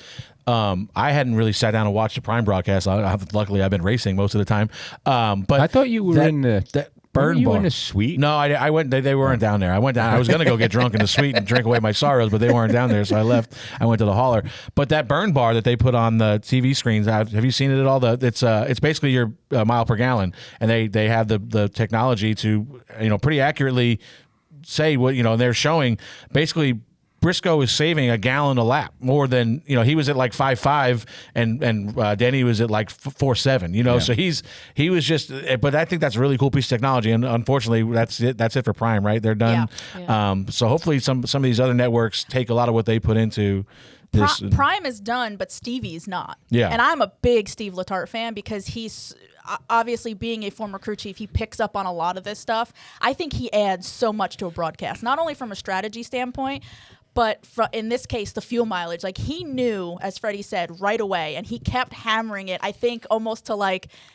I hadn't really sat down and watched the Prime broadcast. Luckily, I've been racing most of the time. But I thought you were in the burn bar. In the suite? No, I went. They weren't down there. I went down. I was going to go get drunk in the suite and drink away my sorrows, but they weren't down there, so I left. I went to the hauler. But that burn bar that they put on the TV screens, have you seen it at all? It's basically your mile per gallon, and they have the technology to pretty accurately say what they're showing basically. Briscoe is saving a gallon a lap more than he was at like 5.5 and Denny was at like 4.7. So he was just. But I think that's a really cool piece of technology, and unfortunately that's it for Prime, right? They're done. Yeah. So hopefully some of these other networks take a lot of what they put into this. Prime is done, but Stevie's not. Yeah, and I'm a big Steve Letarte fan because he's. Obviously, being a former crew chief, he picks up on a lot of this stuff. I think he adds so much to a broadcast, not only from a strategy standpoint, but in this case, the fuel mileage. Like, he knew, as Freddie said, right away, and he kept hammering it, I think, almost to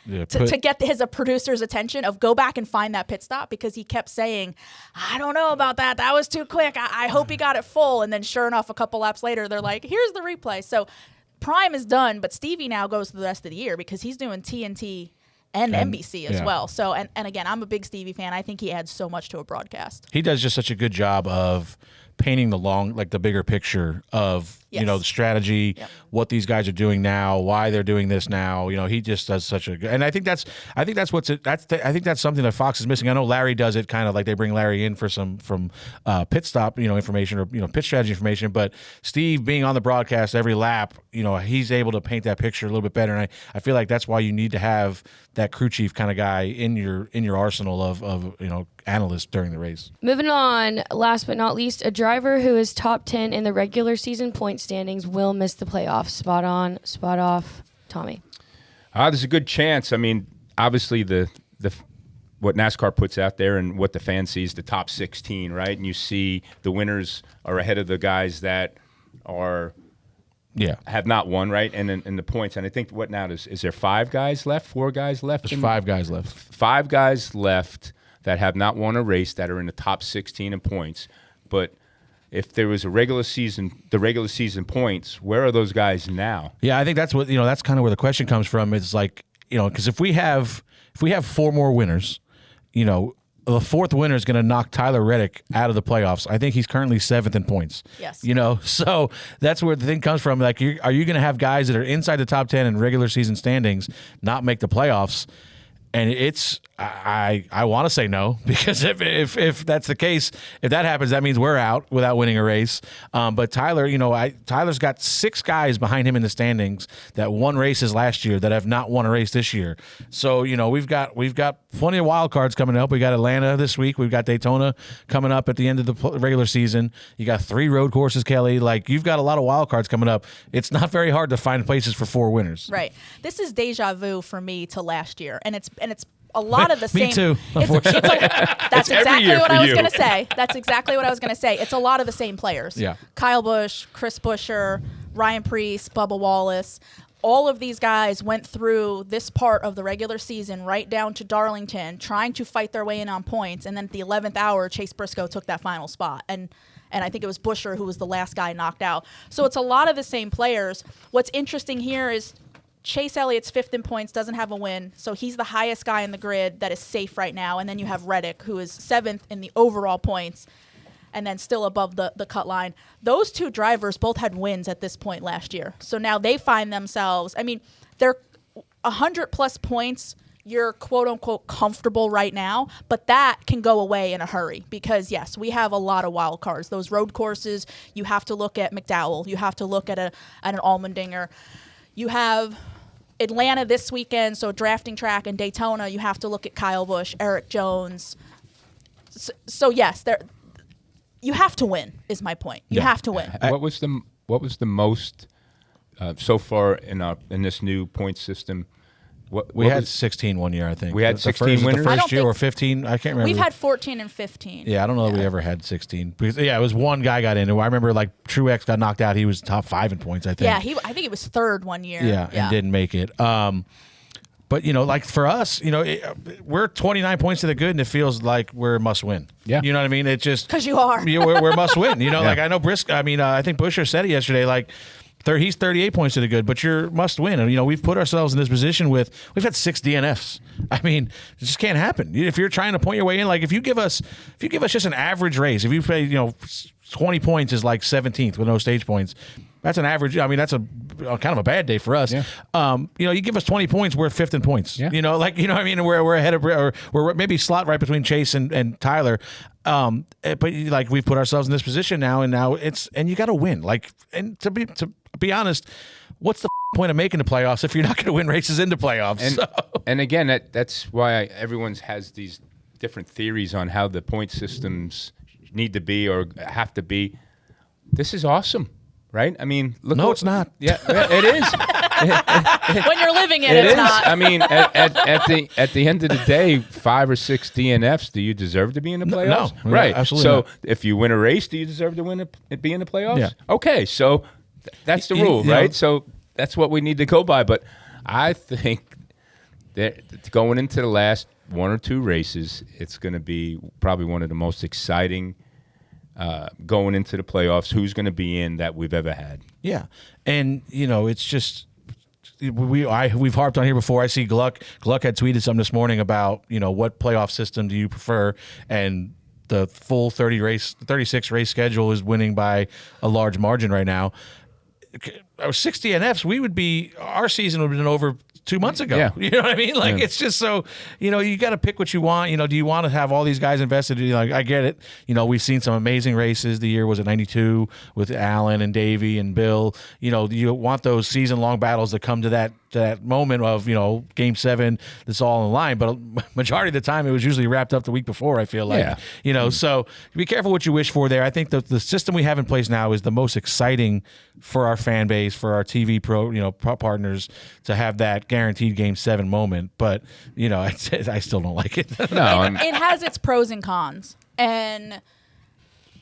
to get his producer's attention of go back and find that pit stop, because he kept saying, I don't know about that. That was too quick. I hope he got it full. And then sure enough, a couple laps later, they're like, here's the replay. So Prime is done, but Stevie now goes for the rest of the year because he's doing TNT and NBC as yeah. well. So, and again, I'm a big Stevie fan. I think he adds so much to a broadcast. He does just such a good job of painting the bigger picture of the strategy, what these guys are doing now, why they're doing this now. He just does such a good. And I think that's something that Fox is missing. I know Larry does it kind of like they bring Larry in for some from pit stop information or pit strategy information, but Steve being on the broadcast every lap, he's able to paint that picture a little bit better. And I feel like that's why you need to have that crew chief kind of guy in your arsenal of analysts during the race. Moving on, last but not least, a driver who is top 10 in the regular season point standings will miss the playoffs. Spot on, spot off, Tommy. There's a good chance. I mean, obviously the what NASCAR puts out there and what the fan sees, the top 16, right? And you see the winners are ahead of the guys that have not won, right? And in the points. And I think what now is there 5 guys left, 4 guys left? There's 5 guys left. 5 guys left that have not won a race that are in the top 16 in points. But if there was the regular season points, where are those guys now? Yeah, I think that's what that's kind of where the question comes from. It's like because if we have 4 more winners, the 4th winner is going to knock Tyler Reddick out of the playoffs. I think he's currently 7th in points. Yes. So that's where the thing comes from. Like, are you going to have guys that are inside the top 10 in regular season standings not make the playoffs? And I want to say no, because if that's the case, if that happens, that means we're out without winning a race. But Tyler, Tyler's got 6 guys behind him in the standings that won races last year that have not won a race this year. So we've got plenty of wild cards coming up. We got Atlanta this week. We've got Daytona coming up at the end of the regular season. You got 3 road courses, Kelly. Like, you've got a lot of wild cards coming up. It's not very hard to find places for 4 winners. Right. This is deja vu for me to last year, and it's a lot of the same. Me too, unfortunately. That's exactly what I was you. going to say. That's exactly what I was going to say. It's a lot of the same players. Yeah. Kyle Busch, Chris Buescher, Ryan Preece, Bubba Wallace. All of these guys went through this part of the regular season right down to Darlington, trying to fight their way in on points. And then at the 11th hour, Chase Briscoe took that final spot. And I think it was Buescher who was the last guy knocked out. So it's a lot of the same players. What's interesting here is Chase Elliott's 5th in points, doesn't have a win, so he's the highest guy in the grid that is safe right now. And then you have Reddick, who is 7th in the overall points, and then still above the cut line. Those 2 drivers both had wins at this point last year. So now they find themselves, they're 100-plus points. You're quote-unquote comfortable right now, but that can go away in a hurry because, yes, we have a lot of wild cards. Those road courses, you have to look at McDowell. You have to look at an Allmendinger. You have Atlanta this weekend, so drafting track, and Daytona, you have to look at Kyle Busch, Eric Jones. So yes, you have to win is my point. You have to win. What was the most so far in this new point system? We had 16 one year, I think. We had 16 winners? The I don't first year, think- or 15. I can't remember. We've had 14 and 15. Yeah, I don't know that we ever had 16. Because, it was one guy got in. I remember, Truex got knocked out. He was top 5 in points, I think. Yeah, I think it was 3rd one year. Yeah, and didn't make it. But, for us, we're 29 points to the good, and it feels like we're must win. Yeah. You know what I mean? It just... Because you are. We're must win. I know Briscoe... I think Buescher said it yesterday, he's 38 points to the good, but you're must win. And, we've put ourselves in this position we've had 6 DNFs. It just can't happen. If you're trying to point your way in, if you give us just an average race, if you play, 20 points is 17th with no stage points. That's an average. That's a kind of a bad day for us. Yeah. You give us 20 points, we're 5th in points. Yeah. What I mean? We're ahead of, or we're maybe slot right between Chase and Tyler. But we've put ourselves in this position now, and you got to win. And to be honest, what's the point of making the playoffs if you're not going to win races into playoffs? And again, that's why everyone has these different theories on how the point systems need to be or have to be. This is awesome. Right? No, it's not. Yeah, it is. When you're living it, It it's is. not. At the end of the day, 5 or 6 DNFs. Do you deserve to be in the playoffs? No, right. absolutely So not. if you win a race, do you deserve to be in the playoffs? Yeah. Okay, so that's the rule, right? So that's what we need to go by. But I think that going into the last 1 or 2 races, it's going to be probably one of the most exciting. Going into the playoffs, who's going to be in that we've ever had. Yeah. And, it's just, we've harped on here before. I see Gluck had tweeted something this morning about, what playoff system do you prefer, and the full 36 race schedule is winning by a large margin right now. 60 NFs, our season would have been over 2 months ago. Yeah. You know what I mean? It's just so, you got to pick what you want. Do you want to have all these guys invested? I get it. We've seen some amazing races. The year was at 92 with Allen and Davey and Bill. You want those season-long battles that come to that moment of, Game 7, that's all in line. But majority of the time, it was usually wrapped up the week before, I feel like. Yeah. So be careful what you wish for there. I think the system we have in place now is the most exciting for our fan base, for our TV partners to have that guaranteed Game 7 moment. But, I still don't like it. No, it has its pros and cons. And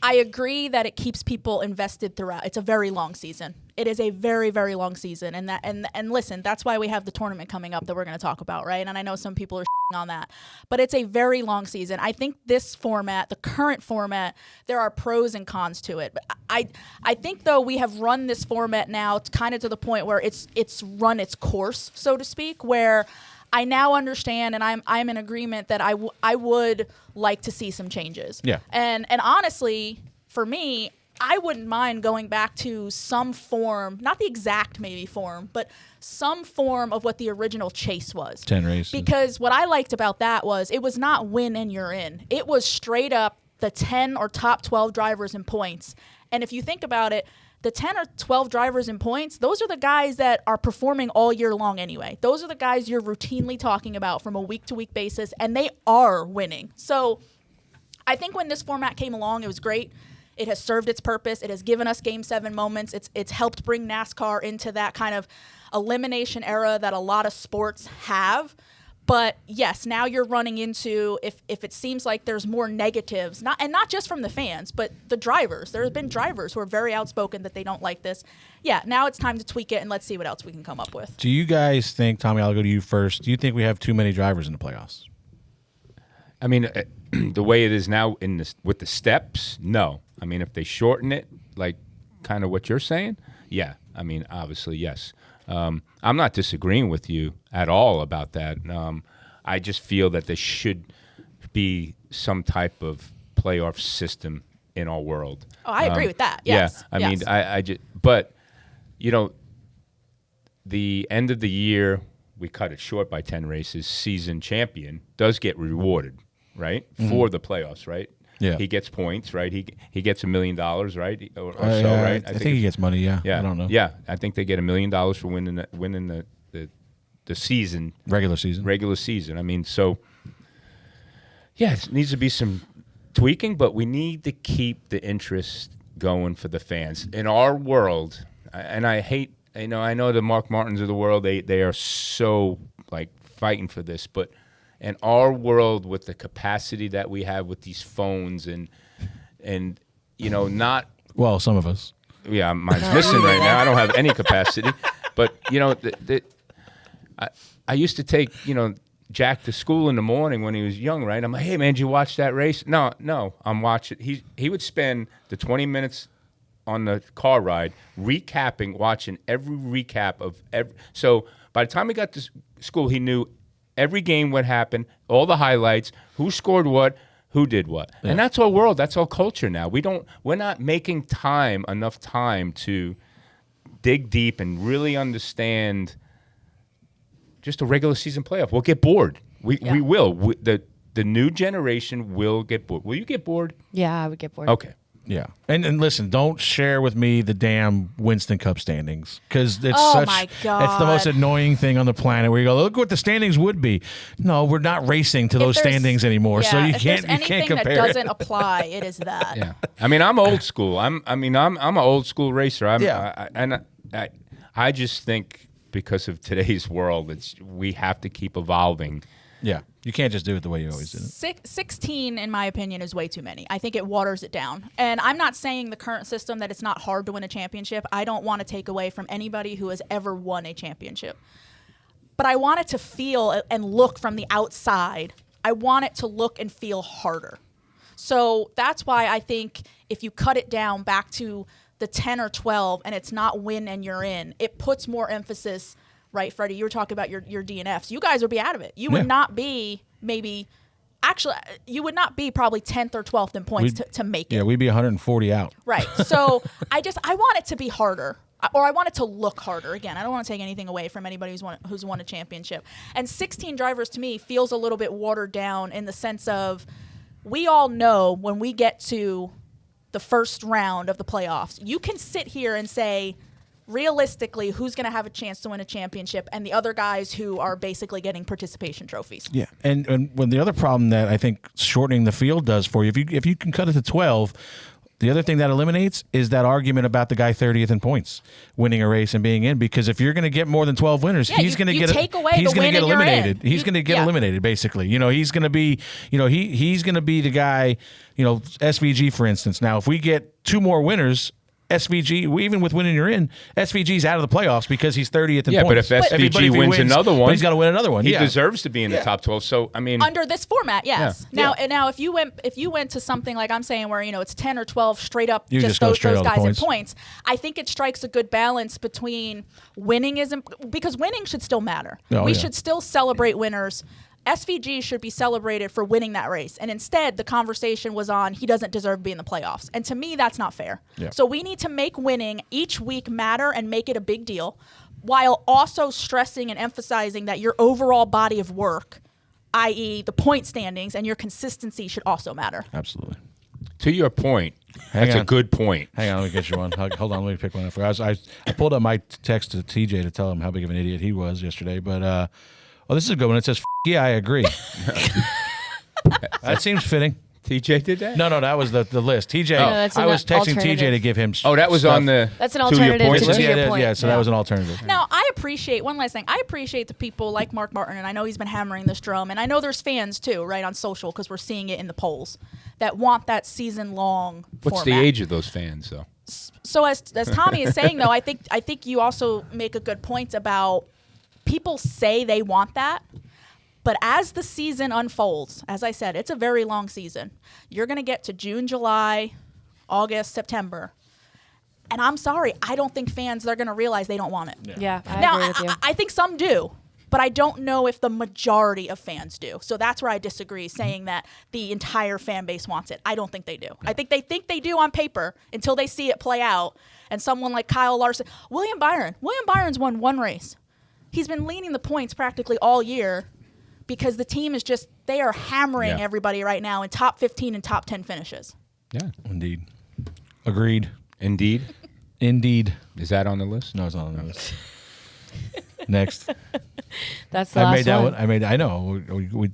I agree that it keeps people invested throughout. It's a very long season. It is a very, very long season. And listen, that's why we have the tournament coming up that we're going to talk about, right? And I know some people are on that. But it's a very long season. I think this format, the current format, there are pros and cons to it. But I think, though, we have run this format now kind of to the point where it's run its course, so to speak, where I now understand, and I'm in agreement that I would like to see some changes. Yeah. And honestly, for me, I wouldn't mind going back to some form, not the exact maybe form, but some form of what the original chase was. 10 races. Because what I liked about that was it was not win and you're in. It was straight up the 10 or top 12 drivers in points. And if you think about it, the 10 or 12 drivers in points, those are the guys that are performing all year long anyway. Those are the guys you're routinely talking about from a week-to-week basis, and they are winning. So I think when this format came along, it was great. It has served its purpose. It has given us Game 7 moments. It's helped bring NASCAR into that kind of elimination era that a lot of sports have. But yes, now you're running into, if it seems like there's more negatives, not just from the fans, but the drivers. There have been drivers who are very outspoken that they don't like this. Yeah, now it's time to tweak it, and let's see what else we can come up with. Do you guys think, Tommy, I'll go to you first, do you think we have too many drivers in the playoffs? I mean, the way it is now with the steps, no. I mean, if they shorten it, like kind of what you're saying, yeah. I mean, obviously, yes. I'm not disagreeing with you at all about that. I just feel that there should be some type of playoff system in our world. Oh, I agree with that. Yes. Yeah, I mean, I just, but the end of the year, we cut it short by 10 races. Season champion does get rewarded, right, for the playoffs, right? Yeah. He gets points, right? He gets $1 million, right, or so, Yeah, right? I think he gets money. Yeah. Yeah, I don't know. Yeah, I think they get $1 million for winning the season, Regular season. I mean, so yeah, it needs to be some tweaking, but we need to keep the interest going for the fans in our world. And I hate, I know the Mark Martins of the world. They are so like fighting for this, but in our world, with the capacity that we have with these phones and not. Well, some of us. Yeah, mine's missing right now. I don't have any capacity. But, I used to take, Jack to school in the morning when he was young, right? I'm like, hey, man, did you watch that race? No, I'm watching. He would spend the 20 minutes on the car ride watching every recap of every. So by the time he got to school, he knew every game, what happened, all the highlights, who scored what, who did what. Yeah. And that's our world. That's our culture now. We're not making enough time to dig deep and really understand just a regular season playoff. We'll get bored. We will. The new generation will get bored. Will you get bored? Yeah, I would get bored. Okay. Yeah, and listen, don't share with me the damn Winston Cup standings, because it's my God. It's the most annoying thing on the planet. Where you go, look what the standings would be. No, we're not racing to those standings anymore, so you can't compare. Anything that doesn't apply, it is that. Yeah, I mean, I'm old school. I'm an old school racer. I just think because of today's world, we have to keep evolving. Yeah, you can't just do it the way you always did it. 16, in my opinion, is way too many. I think it waters it down. And I'm not saying the current system that it's not hard to win a championship. I don't want to take away from anybody who has ever won a championship. But I want it to feel and look from the outside. I want it to look and feel harder. So that's why I think if you cut it down back to the 10 or 12 and it's not win and you're in, it puts more emphasis right, Freddie? You were talking about your DNFs. You guys would be out of it. You would not be actually, you would not be probably 10th or 12th in points to make it. Yeah, we'd be 140 out. Right. So I want it to be harder. Or I want it to look harder. Again, I don't want to take anything away from anybody who's won a championship. And 16 drivers, to me, feels a little bit watered down in the sense of we all know when we get to the first round of the playoffs, you can sit here and say, realistically, who's going to have a chance to win a championship and the other guys who are basically getting participation trophies. Yeah. And when the other problem that I think shortening the field does for you, if you can cut it to 12, the other thing that eliminates is that argument about the guy 30th in points winning a race and being in, because if you're going to get more than 12 winners, he's going to get eliminated. He's going to get eliminated basically. He's going to be, he's going to be the guy, SVG for instance. Now, if we get 2 more winners, SVG, even with winning you're in, SVG's out of the playoffs because he's 30th in points. Yeah, but if SVG wins another one, he's got to win another one. He deserves to be in the top 12. So I mean, under this format, yes. Yeah. Now, if you went to something like I'm saying, where it's 10 or 12 straight up, just those guys in points, I think it strikes a good balance between winning because winning should still matter. We should still celebrate winners. SVG should be celebrated for winning that race. And instead, the conversation was on he doesn't deserve to be in the playoffs. And to me, that's not fair. Yeah. So we need to make winning each week matter and make it a big deal, while also stressing and emphasizing that your overall body of work, i.e. the point standings and your consistency, should also matter. Absolutely. To your point, that's a good point. Hang on, let me get you one. Hold on, let me pick one up. I pulled up my text to TJ to tell him how big of an idiot he was yesterday, but this is a good one. It says, yeah, I agree. That seems fitting. TJ did that? No, that was the list. TJ, I was texting TJ to give him that was stuff. On the That's an alternative to your point. Yeah, so that was an alternative. Now, I appreciate, one last thing, I appreciate the people like Mark Martin, and I know he's been hammering this drum, and I know there's fans too, right, on social, because we're seeing it in the polls, that want that season-long What's the age of those fans, though? So as Tommy is saying, though, I think you also make a good point about people say they want that, but as the season unfolds, as I said, it's a very long season. You're going to get to June, July, August, September. And I'm sorry, I don't think fans are going to realize they don't want it. Yeah, I agree with you. I think some do, but I don't know if the majority of fans do. So that's where I disagree, saying that the entire fan base wants it. I don't think they do. I think they do on paper until they see it play out. And someone like Kyle Larson, William Byron's won 1 race. He's been leading the points practically all year because the team is they are hammering everybody right now in top 15 and top 10 finishes. Yeah. Indeed. Agreed. Indeed. Is that on the list? No, it's not on the list. Next. That's the last one. I know.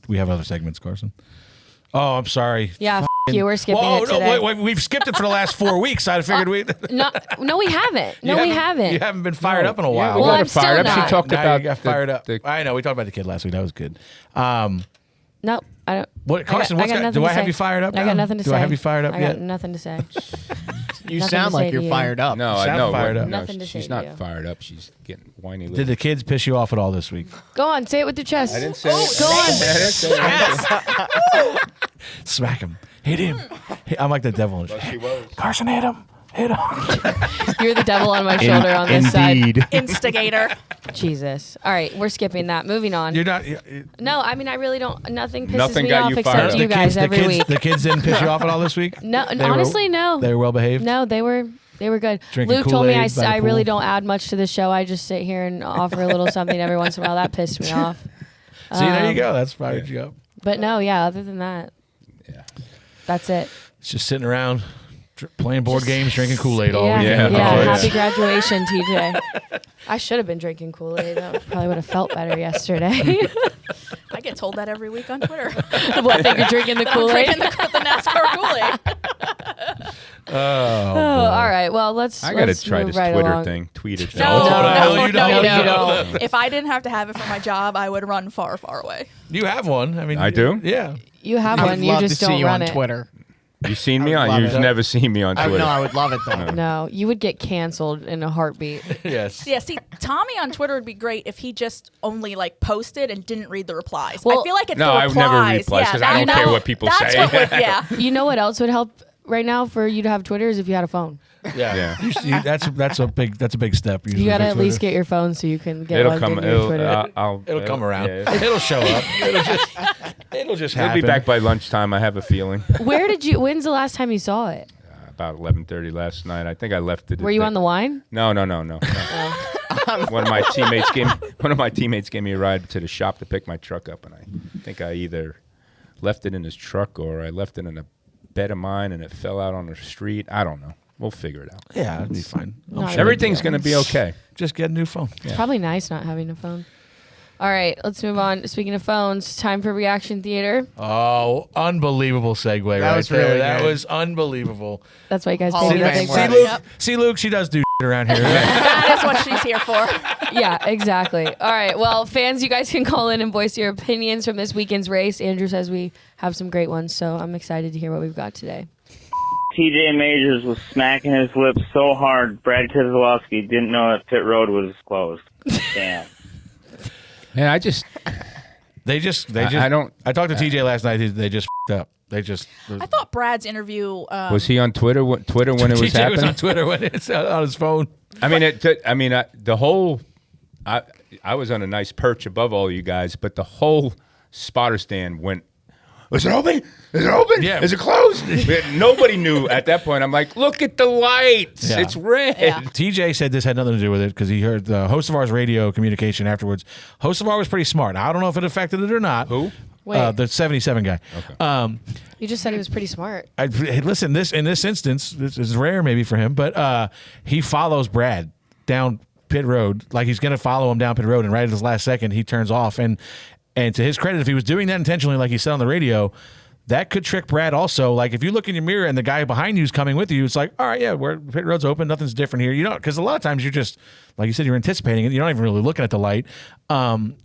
We have other segments, Carson. Oh, I'm sorry. Yeah, you were skipping it today. Wait, we've skipped it for the last 4 weeks. I figured No, we haven't. We haven't. You haven't been fired up in a while. Well, I'm still fired up. not. She talked about you got fired up. I know. We talked about the kid last week. That was good. No, I don't. What, Carson? Do I have you fired up? I got nothing to say. Do I have you fired up yet? I got nothing to say. You sound like you're fired up. No, I know. Fired up. Nothing to she's say not to you. fired up. She's getting whiny. Did the kids piss you off at all this week? Go on, say it with your chest. I didn't say it. Go on. I didn't say it. Smack him. Hit him. I'm like the devil. Well, she was. Carson, hit him. You're the devil on my shoulder on this side. Instigator. Jesus. All right, we're skipping that. Moving on. You're not. No, I mean, I really don't. Nothing pisses Nothing me got off you except fired up. you guys every week. The kids didn't piss you off at all this week? No, honestly, no. They were well behaved? No, they were good. Drinking Luke told me Kool-Aid by the I really pool? don't add much to the show. I just sit here and offer a little something every once in a while. That pissed me off. See, there you go. That's fired you up. But no, yeah, other than that, that's it. It's just sitting around playing board games, drinking Kool-Aid all weekend. Yeah, Oh, yeah. happy graduation, TJ. I should have been drinking Kool-Aid. That probably would have felt better yesterday. I get told that every week on Twitter. What, think you're drinking the Kool-Aid? Drinking the NASCAR Kool-Aid. All right. Well, let's I got to let's try move this right Twitter along. thing. Tweet it. No, you don't. If I didn't have to have it for my job, I would run far, far away. You have one. I mean, I do? Yeah. You have I one. would You love just to see don't you run on it. Twitter. You seen me I would on? love You've it. never seen me on Twitter. No, I would love it though. No, you would get canceled in a heartbeat. Yes. Yeah, see, Tommy on Twitter would be great if he just only posted and didn't read the replies. Well, I feel like it's No, the I replies. would never read replies because I don't care what people that's say. What would, yeah. You know what else would help right now for you to have Twitter is if you had a phone. Yeah. That's a big step. You got to at least get your phone so you can get It'll logged come. into your Twitter. It'll come around. Yeah. It'll show up. It'll just It'll happen. be back by lunchtime. I have a feeling. When's the last time you saw it? About 11:30 last night. I think I left it. Were you on the wine? No. One of my teammates gave me a ride to the shop to pick my truck up, and I think I either left it in his truck or I left it in a bed of mine and it fell out on the street. I don't know. We'll figure it out. Yeah, it'll be fine. Everything's going to be okay. Just get a new phone. It's probably nice not having a phone. All right, let's move on. Speaking of phones, time for Reaction Theater. Oh, unbelievable segue right was there. really That good. was unbelievable. That's why you guys Hall pay of me the Fame big worthy. bucks. See, Luke, she does do around here. That is what she's here for. Yeah, exactly. All right. Well, fans, you guys can call in and voice your opinions from this weekend's race. Andrew says we have some great ones, so I'm excited to hear what we've got today. TJ Majors was smacking his lips so hard, Brad Keselowski didn't know that pit road was closed. Damn. Yeah, I talked to TJ last night. They just f***ed up. I thought Brad's interview. was he on Twitter? Twitter when it was TJ happening? was on Twitter when it's on his phone. I was on a nice perch above all you guys, but the whole spotter stand went. Is it open? Is it open? Yeah. Is it closed? Nobody knew at that point. I'm like, look at the lights. Yeah. It's red. Yeah. TJ said this had nothing to do with it because he heard Hocevar's radio communication afterwards. Hocevar was pretty smart. Now, I don't know if it affected it or not. Who? Wait. The 77 guy. Okay. You just said he was pretty smart. Listen, in this instance, this is rare maybe for him, but he follows Brad down pit road like he's going to follow him down pit road, and right at his last second, he turns off. And to his credit, if he was doing that intentionally, like he said on the radio, that could trick Brad also. Like if you look in your mirror and the guy behind you is coming with you, it's like, all right, yeah, pit road's open, nothing's different here. You know, because a lot of times you're just, like you said, you're anticipating it. You're not even really looking at the light. And,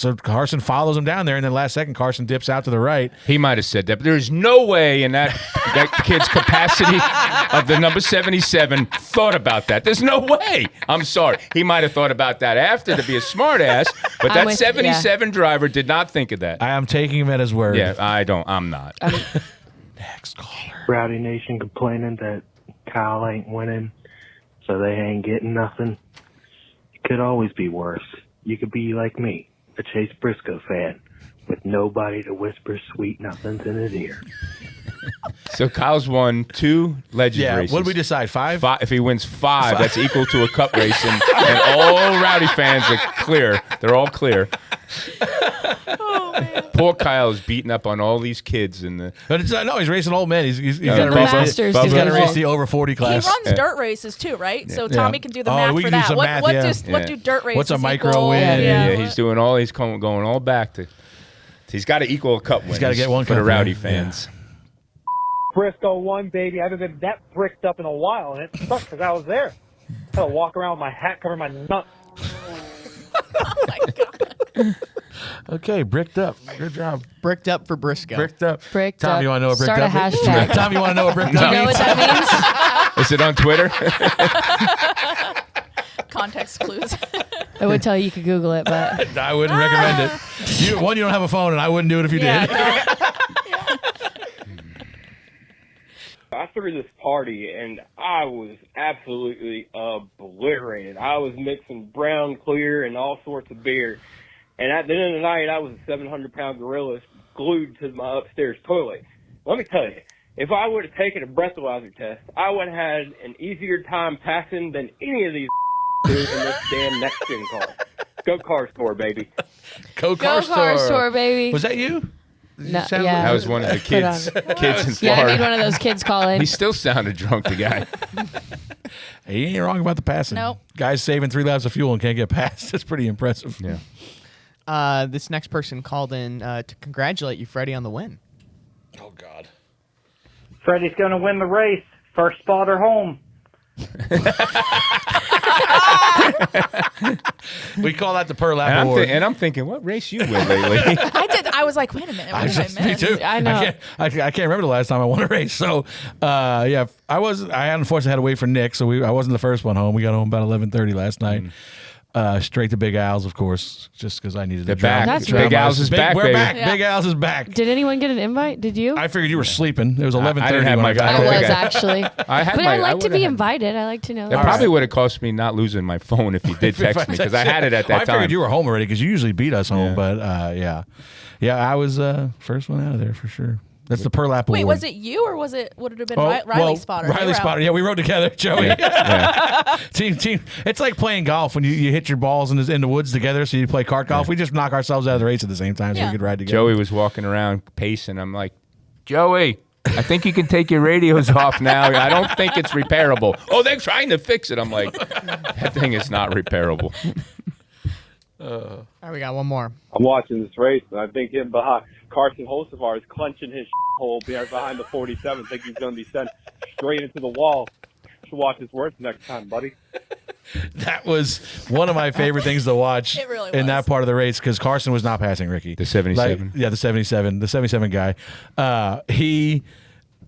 so Carson follows him down there, and then last second, Carson dips out to the right. He might have said that, but there's no way in that kid's capacity of the number 77 thought about that. There's no way. I'm sorry. He might have thought about that after to be a smart ass, but I'm that with- 77 driver did not think of that. I am taking him at his word. Yeah, I'm not. Next caller. Rowdy Nation complaining that Kyle ain't winning, so they ain't getting nothing. It could always be worse. You could be like me, a Chase Briscoe fan, with nobody to whisper sweet nothings in his ear. So Kyle's won 2 legend Yeah, races. what did we decide? 5? If he wins 5, that's equal to a cup race, and all Rowdy fans are clear. They're all clear. Poor Kyle is beating up on all these kids in the. But it's no, he's racing old men. He's got to the race. Masters He's got to division. race the over 40 He class. runs dirt races too, right? So Yeah. Tommy can do the Oh, math we for can do that. some What math, what yeah. what do dirt races What's a micro equal? win? Yeah, he's doing all. He's going all back to. He's got to equal a cup win. He's gotta get one for the cup Rowdy win. fans. Briscoe won, baby. I haven't been that bricked up in a while, and it sucked because I was there. I had to walk around with my hat covering my nuts. Oh my god. Okay, bricked up. Good job. Bricked up for Briscoe. Bricked up. Bricked Tom, up. you want to know what bricked Start a up is? hashtag. Tom, you want to know what bricked Do you up know means? what that means? Is it on Twitter? Context clues. I would tell you could Google it, but I wouldn't recommend it. You don't have a phone, and I wouldn't do it if you Yeah, did. I threw this party and I was absolutely obliterated. I was mixing brown clear and all sorts of beer. And at the end of the night, I was a 700-pound gorilla glued to my upstairs toilet. Let me tell you, if I would have taken a breathalyzer test, I would have had an easier time passing than any of these do in this damn next-gen car. Go car store, baby. Go car store, baby. Was that you? No, sound yeah. That was one of the kids. Kids in Yeah, I Florida. need one of those kids call in. He still sounded drunk, the guy. He ain't wrong about the passing. Nope. Guys saving 3 laps of fuel and can't get past. That's pretty impressive. Yeah. This next person called in to congratulate you, Freddie, on the win. Oh, God. Freddie's going to win the race. First spotter home. We call that the per lap award. And I'm thinking, what race you win lately? I was like, wait a minute. What did I Me miss? too. I know. I can't remember the last time I won a race. So, yeah, I unfortunately had to wait for Nick, so I wasn't the first one home. We got home about 11:30 last night. Straight to Big Al's, of course, just because I needed They're to back. That's Big Al's is back, We're baby. back. Yeah. Big Al's is back. Did anyone get an invite? Did you? I figured you were sleeping. It was 11:30 I didn't have when my I got I phone. there. was actually. I had But my, I like to would've be had- invited. I like to know. It probably would have cost me not losing my phone if you did text me because I had it at that I time. figured you were home already because you usually beat us home. Yeah. But yeah, I was first one out of there for sure. That's the per lap Wait, award. was it you or would it have been Oh, Riley well, Spotter? Riley You were out. Spotter. Yeah, we rode together, Joey. Yeah. Team. It's like playing golf when you hit your balls in the woods together. So you play cart golf. We just knock ourselves out of the race at the same time so Yeah. we could ride together. Joey was walking around pacing. I'm like, Joey, I think you can take your radios off now. I don't think it's repairable. Oh, they're trying to fix it. I'm like, that thing is not repairable. All right, we got one more. I'm watching this race, and I think him behind Carson Hocevar is clenching his hole behind the 47. Think he's going to be sent straight into the wall. Should watch his words next time, buddy. That was one of my favorite things to watch It really in was. that part of the race because Carson was not passing Ricky. The 77? Like, yeah, the 77 guy. He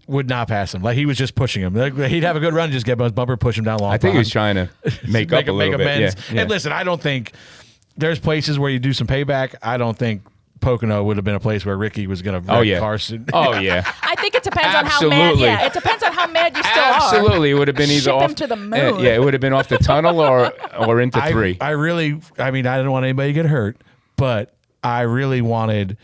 would not pass him. Like he was just pushing him. Like, he'd have a good run, just get on his bumper, push him down long. I think he was trying to make up a little bit. amends. Yeah, yeah. And listen, I don't think there's places where you do some payback. I don't think Pocono would have been a place where Ricky was going to wreck Carson. Oh, yeah. I think it depends on how Absolutely. mad. Yeah, it depends on how mad you still are. Absolutely. It would have been either Ship off him to the moon. Yeah, it would have been off the tunnel or into three. I mean, I didn't want anybody to get hurt, but I really wanted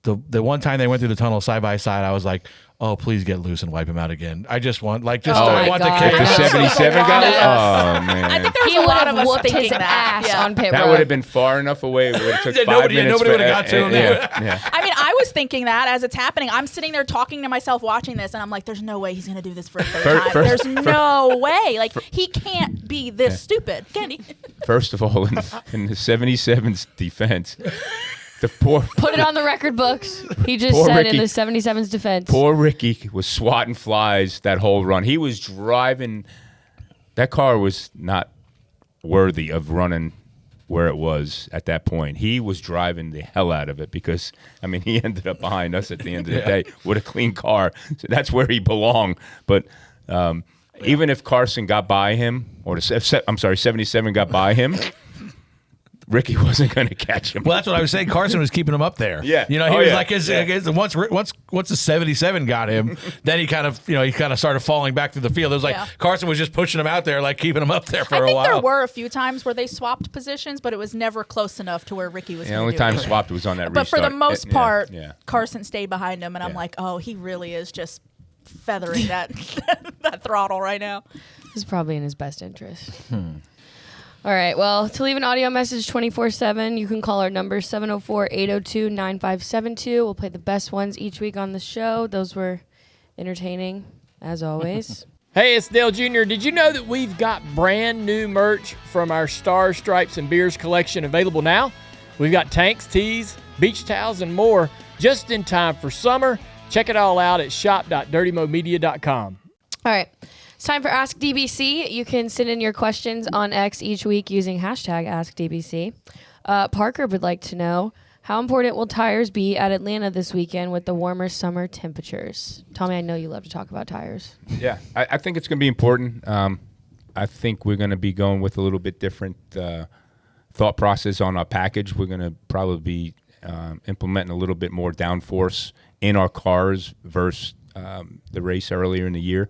the one time they went through the tunnel side by side, I was like, oh, please get loose and wipe him out again. I just want, Oh I my want God. the If the chaos. 77 got it? Oh, man. I think there's He a would lot have of us whooped thinking his that. ass Yeah. on pit That road. would have been far enough away. It would have took 5 Nobody minutes. would have got to him. Yeah. I mean, I was thinking that as it's happening. I'm sitting there talking to myself watching this, and I'm like, there's no way he's going to do this for a third time. There's no way. Like, he can't be this stupid. Can he? First of all, in the 77's defense, the poor Put it on the record books. He just Poor said Ricky. in the 77's defense. Poor Ricky was swatting flies that whole run. He was driving. That car was not worthy of running where it was at that point. He was driving the hell out of it because, I mean, he ended up behind us at the end of the day with a clean car. So that's where he belonged. But even if Carson got by him, or 77 got by him, Ricky wasn't going to catch him. Well, that's what I was saying. Carson was keeping him up there. Yeah. He Oh, was yeah. like, once the 77 got him, then he kind of started falling back through the field. It was like Yeah. Carson was just pushing him out there, like keeping him up there for I a think while. there were a few times where they swapped positions, but it was never close enough to where Ricky was The gonna only do time it. swapped was on that But for the restart. most Yeah, part, yeah. Carson stayed behind him, and I'm Yeah. like, oh, he really is just feathering that that throttle right now. This is probably in his best interest. All right. Well, to leave an audio message 24/7, you can call our number 704-802-9572. We'll play the best ones each week on the show. Those were entertaining, as always. Hey, it's Dale Jr. Did you know that we've got brand new merch from our Stars, Stripes, and Beers collection available now? We've got tanks, tees, beach towels, and more just in time for summer. Check it all out at shop.dirtymomedia.com. All right. It's time for Ask DBC. You can send in your questions on X each week using hashtag AskDBC. Parker would like to know, how important will tires be at Atlanta this weekend with the warmer summer temperatures? Tommy, I know you love to talk about tires. Yeah, I think it's going to be important. I think we're going to be going with a little bit different thought process on our package. We're going to probably be implementing a little bit more downforce in our cars versus the race earlier in the year.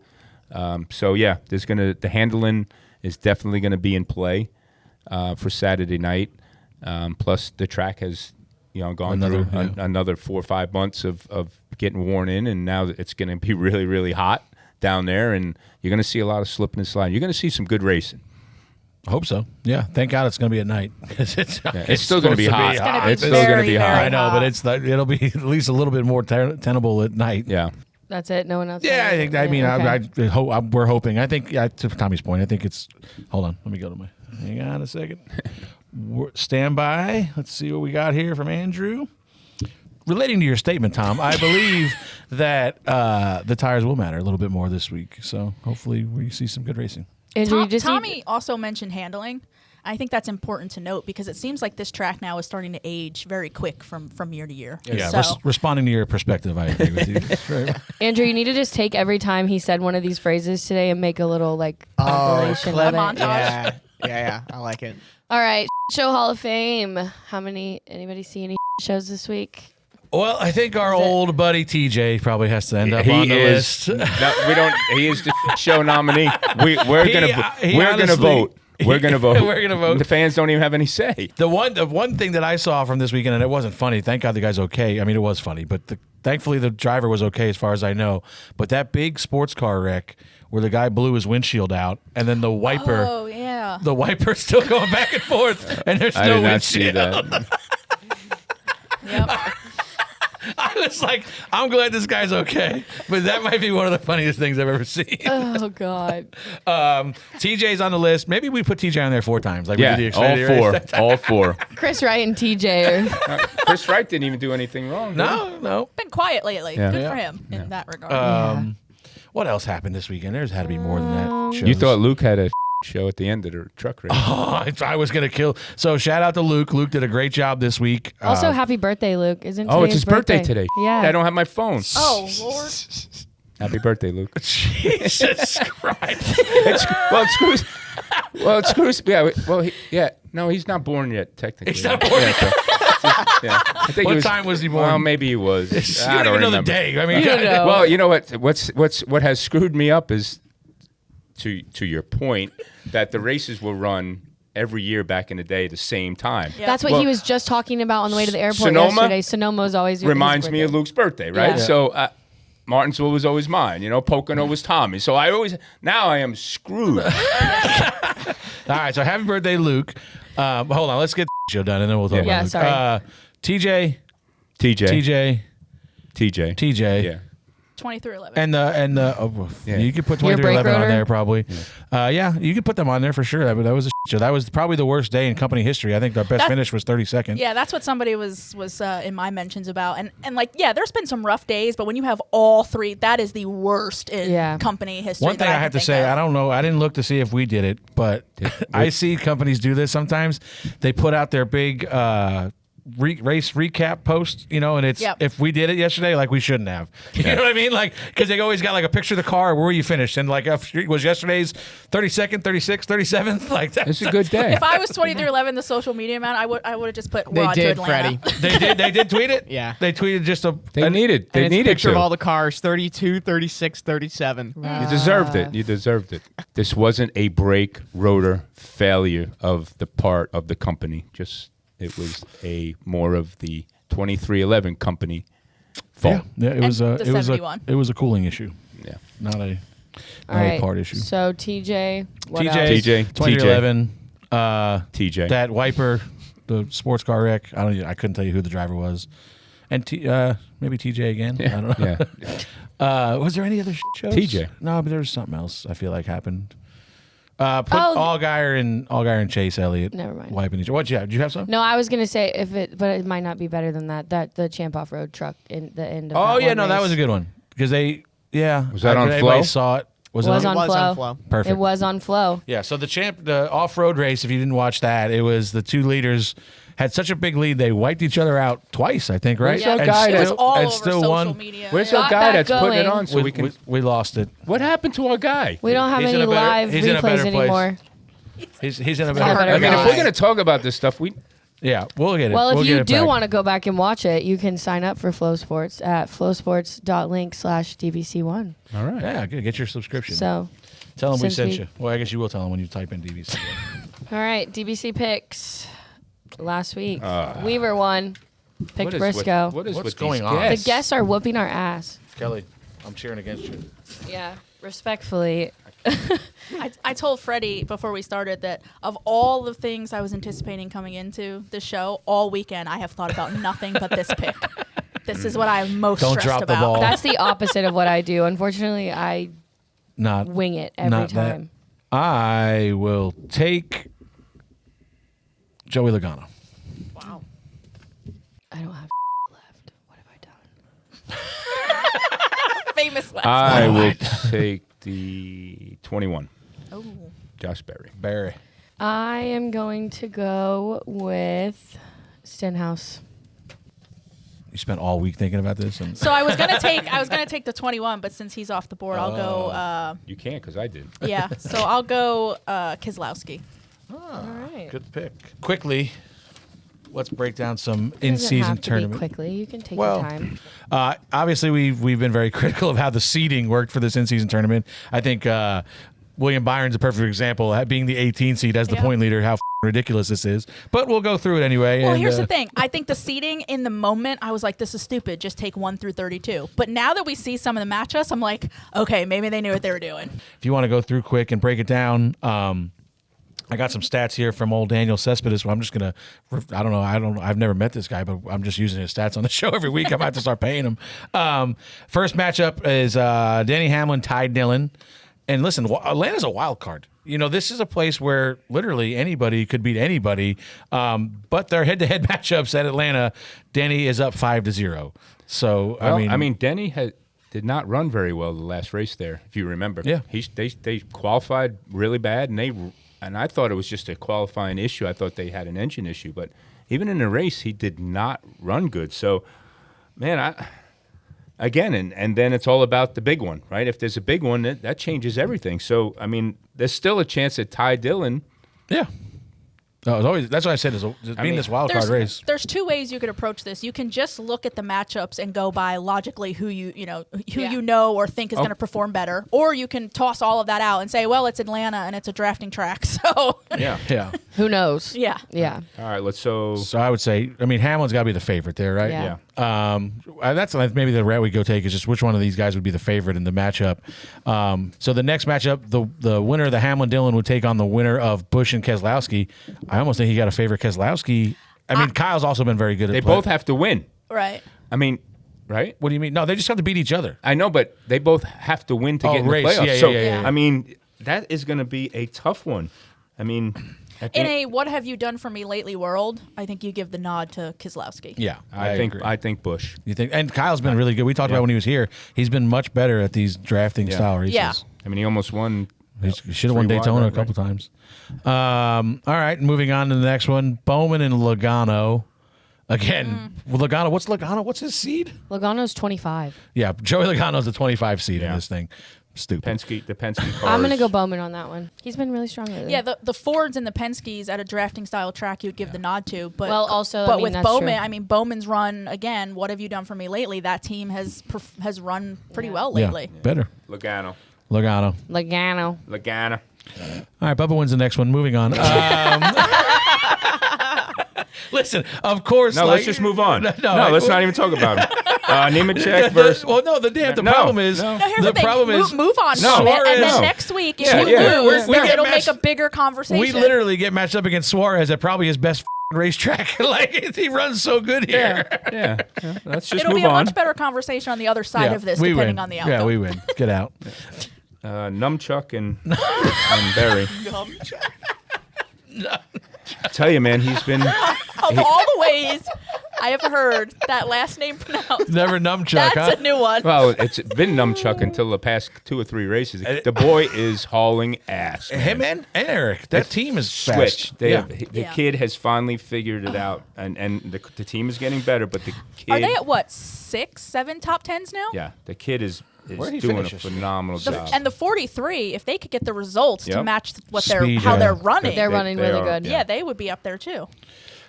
So yeah, the handling is definitely going to be in play for Saturday night. Plus the track has gone through another 4 or 5 months of getting worn in, and now it's going to be really, really hot down there, and you're going to see a lot of slipping and sliding. You're going to see some good racing. I hope so. Yeah. Thank God it's going to be at night. it's still going to be hot. It's still going to be hot. I know, but it'll be at least a little bit more tenable at night. Yeah. That's it? No one else? Yeah, has I think. it? I mean, Okay. we're hoping. I think to Tommy's point, I think it's. Hold on, let me go to my. Hang on a second. Stand by. Let's see what we got here from Andrew. Relating to your statement, Tom, I believe that the tires will matter a little bit more this week. So hopefully we see some good racing. Andrew, you just Tommy also mentioned handling. I think that's important to note because it seems like this track now is starting to age very quick from year to year. Yeah, So, responding to your perspective, I agree with you. Right. Andrew, you need to just take every time he said one of these phrases today and make a little compilation of it. montage. Yeah, I like it. All right, show Hall of Fame. Anybody see any shows this week? Well, I think our old buddy TJ probably has to end up on the list. No, we don't. He is the show nominee. We're gonna vote. We're gonna vote. We're gonna vote. The fans don't even have any say. The one thing that I saw from this weekend, and it wasn't funny. Thank God the guy's okay. I mean, it was funny, but thankfully the driver was okay as far as I know. But that big sports car wreck where the guy blew his windshield out, and then the wiper. Oh yeah. The wiper's still going back and forth, and there's no windshield. I did not see that. Yep. I was like, I'm glad this guy's okay, but that might be one of the funniest things I've ever seen. Oh God. TJ's on the list. Maybe we put TJ on there 4 times. Like we did the all Xfinity race. all four. Chris Wright and TJ are. Chris Wright didn't even do anything wrong. No. Been quiet lately. Yeah. Good for him in that regard. What else happened this weekend? There's had to be more than that. You thought Luke had a show at the end of the truck race. Oh, I was going to kill. So shout out to Luke. Luke did a great job this week. Also, happy birthday, Luke. Isn't Oh, it's today's his birthday today. Yeah. I don't have my phone. Oh Lord. Happy birthday, Luke. Jesus Christ. It screws. Yeah. No, he's not born yet. Technically, He's not born yet. I think What time was he born? Well, maybe he was. You I don't don't even know the remember. day. I mean, You don't know. Well, you know what? What has screwed me up is, to your point, that the races were run every year back in the day at the same time. Yeah. That's what Well, he was just talking about on the way to the airport Sonoma yesterday. Sonoma's always reminds me of Luke's birthday, right? Yeah. So Martinsville was always mine. Pocono was Tommy. So now I am screwed. all right, so happy birthday, Luke. Hold on, let's get the show done, and then we'll talk about Yeah, Luke. sorry. TJ. Yeah. 23-11. And you could put 2311 on rotor? there probably. Yeah, you could put them on there for sure. That was a show. That was probably the worst day in company history. I think our best finish was 32nd. Yeah, that's what somebody was in my mentions about. And like, yeah, there's been some rough days, but when you have all 3, that is the worst in company history. One thing I have to say, I don't know, I didn't look to see if we did it, but I see companies do this sometimes. They put out their big race recap post, and it's if we did it yesterday, like we shouldn't have. You know what I mean? Like, because they always got like a picture of the car where you finished, and like was yesterday's 32nd, 36th, 37th. Like that. It's a good day. If I was 2311, the social media amount, I would have just put They Raw to did, Atlanta. Freddie. They did tweet it. Yeah. They tweeted just a. They needed And it's a picture to. of all the cars, 32, 36, 37. You deserved it. You deserved it. This wasn't a brake rotor failure of the part of the company. It was more of the 2311 company fault. Yeah, it was the 71. It was a cooling issue. Yeah. Not a All right. part issue. So TJ, what else? TJ, 2011. TJ. That wiper, the sports car wreck. I couldn't tell you who the driver was, and maybe TJ again. I don't know. Yeah. Was there any other shows? TJ. No, but there was something else. I feel like happened. Put Allgaier and Chase Elliott. Never mind. Wiping each. What? Did you have some? No, I was gonna say but it might not be better than that. That the Champ Off Road truck in the end of. Oh that yeah, one no, that race. was a good one because they. Yeah. Was that on everybody Flow? Saw it. Was Was it on Flow. Flow. Perfect. It was on Flow. Yeah, so the off-road race, if you didn't watch that, it was the 2 leaders had such a big lead, they wiped each other out twice, I think, right? Where's our guy It was that- all and over still social won. media. Where's Yeah. our Got guy that that's putting it going. on so we can? We lost it. What happened to our guy? We don't have He's any in a better- live he's in a replays better place. anymore. He's in a Yeah, better. better I mean, if guy. we're gonna talk about this stuff, we'll get it. Well, We'll if get you it do back. want to go back and watch it, you can sign up for Flow Sports at flowsports.link/DBC1. All right. Yeah, good. Get your subscription. So, tell them we since sent we- you. Well, I guess you will tell them when you type in DBC. all right, DBC picks last week. Weaver won. Picked Briscoe. What is What's with going these on? The guests? guests are whooping our ass. Kelly, I'm cheering against you. Yeah, respectfully. I told Freddie before we started that of all the things I was anticipating coming into the show all weekend, I have thought about nothing but this pick. This is what I'm most Don't stressed drop the about. ball. That's the opposite of what I do. Unfortunately, I Not wing it every not that. time. I will take Joey Logano. Wow. I don't have left. What have I done? Famous last I name. will take the 21. Oh. Josh Berry. Barry. I am going to go with Stenhouse. You spent all week thinking about this, and So I was gonna take the 21, but since he's off the board, I'll go. You can't because I did. Yeah, so I'll go Keselowski. All right. Good pick. Quickly, let's break down some It doesn't in-season have to be tournament. quickly. You can take your time. Obviously, we've been very critical of how the seeding worked for this in-season tournament. I think William Byron's a perfect example, being the 18 seed as the point leader, how ridiculous this is. But we'll go through it anyway. Well, here's the thing. I think the seeding in the moment, I was like, this is stupid. Just take 1 through 32. But now that we see some of the matchups, I'm like, okay, maybe they knew what they were doing. If you want to go through quick and break it down, I got some stats here from old Daniel Cespedes. Well, I'm just gonna. I've never met this guy, but I'm just using his stats on the show every week. I might have to start paying him. First matchup is Denny Hamlin, Ty Dillon, and listen, Atlanta's a wild card. You know, this is a place where literally anybody could beat anybody. But their head-to-head matchups at Atlanta, Denny is up 5-0. So I mean, Denny did not run very well the last race there, if you remember. Yeah, they qualified really bad, and I thought it was just a qualifying issue. I thought they had an engine issue, but even in the race, he did not run good. So, man, and then it's all about the big one, right? If there's a big one, that changes everything. So, I mean, there's still a chance that Ty Dillon. Yeah. No, that's what I said. This wild card race. There's 2 ways you could approach this. You can just look at the matchups and go by logically who you know or think is going to perform better, or you can toss all of that out and say, well, it's Atlanta and it's a drafting track, so yeah. Who knows? Yeah. All right, so I would say, Hamlin's got to be the favorite there, right? Yeah. That's maybe the route we go take is just which one of these guys would be the favorite in the matchup. So the next matchup, the winner of the Hamlin-Dillon would take on the winner of Busch and Keselowski. I almost think he got to favor Keselowski. Kyle's also been very good at They both have to win. Right. I mean, right? What do you mean? No, they just have to beat each other. I know, but they both have to win to get in the playoffs. Yeah. I mean, that is going to be a tough one. I mean, in a what have you done for me lately world, I think you give the nod to Keselowski. Yeah, I think Busch. You think? And Kyle's been really good. We talked about when he was here. He's been much better at these drafting style races. Yeah. I mean, he almost won. He should have won Daytona a couple times. All right, moving on to the next one. Bowman and Logano. Again, Logano. What's Logano? What's his seed? Logano's 25. Yeah, Joey Logano's the 25 seed in this thing. Stupid. The Penske cars. I'm going to go Bowman on that one. He's been really strong lately. Yeah, the Fords and the Penskes at a drafting style track you'd give the nod to. But with that's Bowman, true. I mean, Bowman's run, again, what have you done for me lately? That team has run pretty well lately. Yeah, better. Logano. All Logano. right, Bubba wins the next one. Moving on. Listen, of course. No, let's just move on. Let's not even talk about him. Nemechek versus. Well, no, the problem is. No, here's the problem is move on from it, and then next week if you lose, it'll make a bigger conversation. We literally get matched up against Suarez at probably his best racetrack. Like he runs so good here. Yeah. Let's just It'll move be a on. much better conversation on the other side of this, depending on the outcome. Yeah, we win. Get out. Numchuck and Barry. I tell you, man, he's been. Of all the ways I have heard that last name pronounced. Never Numchuck, That's a new one. Well, it's been Numchuck until the past 2 or 3 races. The boy is hauling ass. Man. Him and Eric. That team is switched. fast. The kid has finally figured it out, and the team is getting better. But the kid. Are they at what, 6, 7 top 10s now? Yeah, the kid is doing a phenomenal job. And the 43, if they could get the results to match what Speed, how they're running, they're running really good. Yeah, they would be up there too.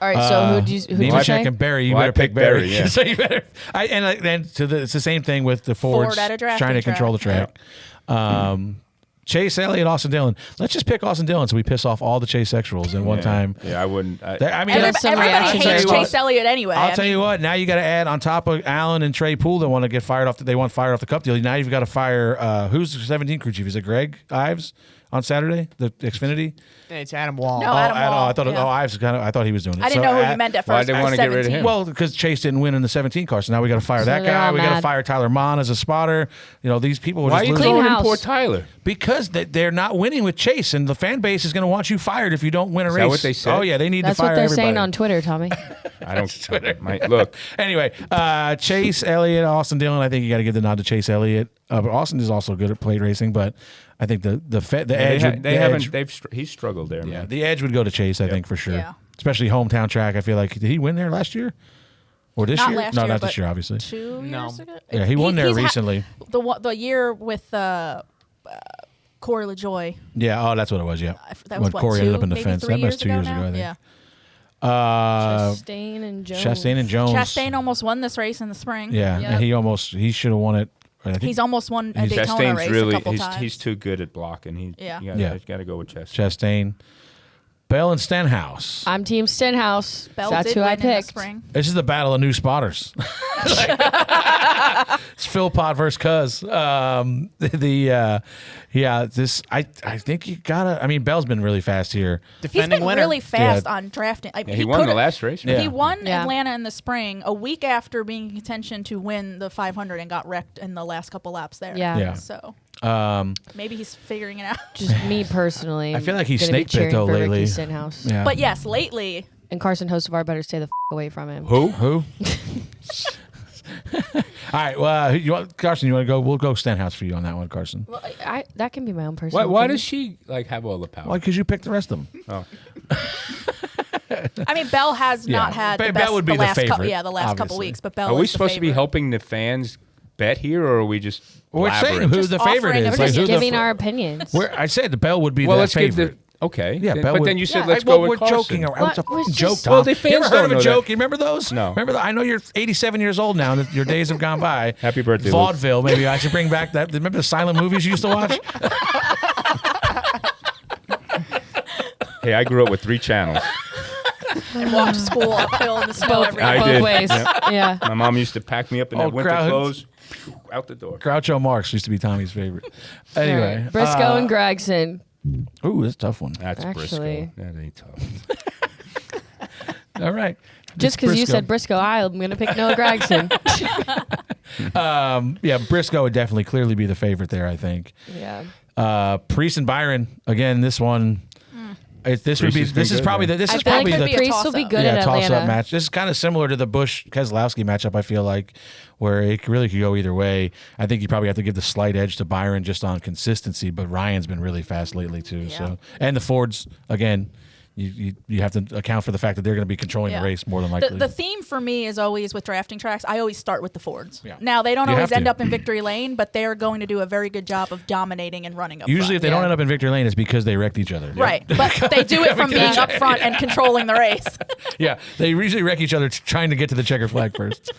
All right, so who'd you say? And Barry, you better pick Barry. Yeah. So you better. It's the same thing with the Fords Ford at a trying to control the track. Chase Elliott, Austin Dillon. Let's just pick Austin Dillon so we piss off all the Chase sexuals in one time. Yeah, I wouldn't. Everybody hates Chase Elliott anyway. I'll tell you what. Now you got to add on top of Allen and Trey Poole that want to get fired off. They want fired off the Cup deal. Now you've got to fire. Who's the 17 crew chief? Is it Greg Ives on Saturday? The Xfinity. It's Adam Wall. No, Adam Wall. I thought Ives I thought he was doing it. I didn't know who you meant at first. Why they want to get rid of him? Well, because Chase didn't win in the 17 car, so now we got to fire that guy. We got to fire Tyler Mon as a spotter. You know, these people. Why are you clean calling house? poor Tyler? Because they're not winning with Chase, and the fan base is going to want you fired if you don't win a race. Is that what they said? Oh yeah, they need That's to fire what they're everybody. saying on Twitter, Tommy. I don't. Look. Anyway, Chase Elliott, Austin Dillon. I think you got to give the nod to Chase Elliott. But Austin is also good at plate racing, but I think the edge. He's struggled there, man. The edge would go to Chase, I think, for sure. Yeah. Especially hometown track. I feel like did he win there last year? Or this year? Last no, year, not this year, obviously. 2 years ago? Yeah, he won there recently. The year with Corey LaJoy. Yeah. Oh, that's what it was. Yeah. That was when Corey ended up in the maybe fence. 3 That was years 2 years ago. now? I think. Yeah. Chastain and Jones. Chastain and Jones. Chastain almost won this race in the spring. Yeah, Yep. and he should have won it. I think He's almost won a Daytona Chastain's race really a couple times. he's too good at blocking. Yeah. You got to go with Chastain. Chastain, Bell, and Stenhouse. I'm Team Stenhouse. Bell That's did who win I in the picked. spring. This is the battle of new spotters. It's Phil Pot versus Cuz. I think you gotta. I mean, Bell's been really fast here. He's Defending been winner. really fast Yeah. on drafting. He won the last race. Right? Yeah. He won Yeah. Atlanta in the spring a week after being in contention to win the 500 and got wrecked in the last couple laps there. Yeah. Yeah. So Um, maybe he's figuring it out. Just me personally. I feel like he's gonna be snake bit, cheering though, for lately. Ricky Stenhouse. yeah. But yes, lately, And Carson Hocevar better stay the away from him. Who? All right. Well, you want Carson? You want to go? We'll go Stenhouse for you on that one, Carson. Well, that can be my own personal. Why opinion. does she have all the power? Why? Because you picked the rest of them. Oh. I mean, Bell has Yeah. not had the Bell best would be the last favorite, the last couple obviously. weeks, but Bell Are we is the supposed to be favorite. helping the fans bet here, or are we just We're saying blabbering? who Just the favorite offering is. a We're Like, just who the giving fr- our opinions. I said the Bell would be Well, the let's give favorite. okay. Yeah, Bell but would- then you said Yeah, let's well, go with we're Carson. joking around. It's a What? fucking joke, Just- Tom. Well, the you fans ever heard don't of a know joke? that. You remember those? No. Remember I know you're 87 years old now. And your days have gone by. Happy birthday, Luke. Vaudeville. Maybe I should bring back that. Remember the silent movies you used to watch? Hey, I grew up with 3 channels. and walk to school uphill in the snow every I day. Both did. ways. Yeah. My mom used to pack me up in Oh, that winter crowd. clothes, out the door. Groucho Marx used to be Tommy's favorite. All Anyway, right. Briscoe and Gregson. Ooh, that's a tough one. That's Actually. Briscoe. That ain't tough. All right. Just because you said Briscoe, I'm going to pick Noah Gregson. Yeah, Briscoe would definitely clearly be the favorite there, I think. Yeah. Priest and Byron, again, this one. This is probably the I feel like could the be a Priest will be toss-up. good at toss-up Atlanta. match. This is kind of similar to the Busch-Keselowski matchup, I feel like, where it really could go either way. I think you probably have to give the slight edge to Byron just on consistency, but Ryan's been really fast lately too. Yeah. So, and the Fords, again, you have to account for the fact that they're going to be controlling Yeah. the race more than likely. The theme for me is always with drafting tracks. I always start with the Fords. Yeah. Now they don't You always have end to. up in victory lane, but they are going to do a very good job of dominating and running up Usually, front. if they don't end up in victory lane, it's because they wrecked each other. Right, but they do it from being up front and controlling the race. Yeah, they usually wreck each other trying to get to the checker flag first.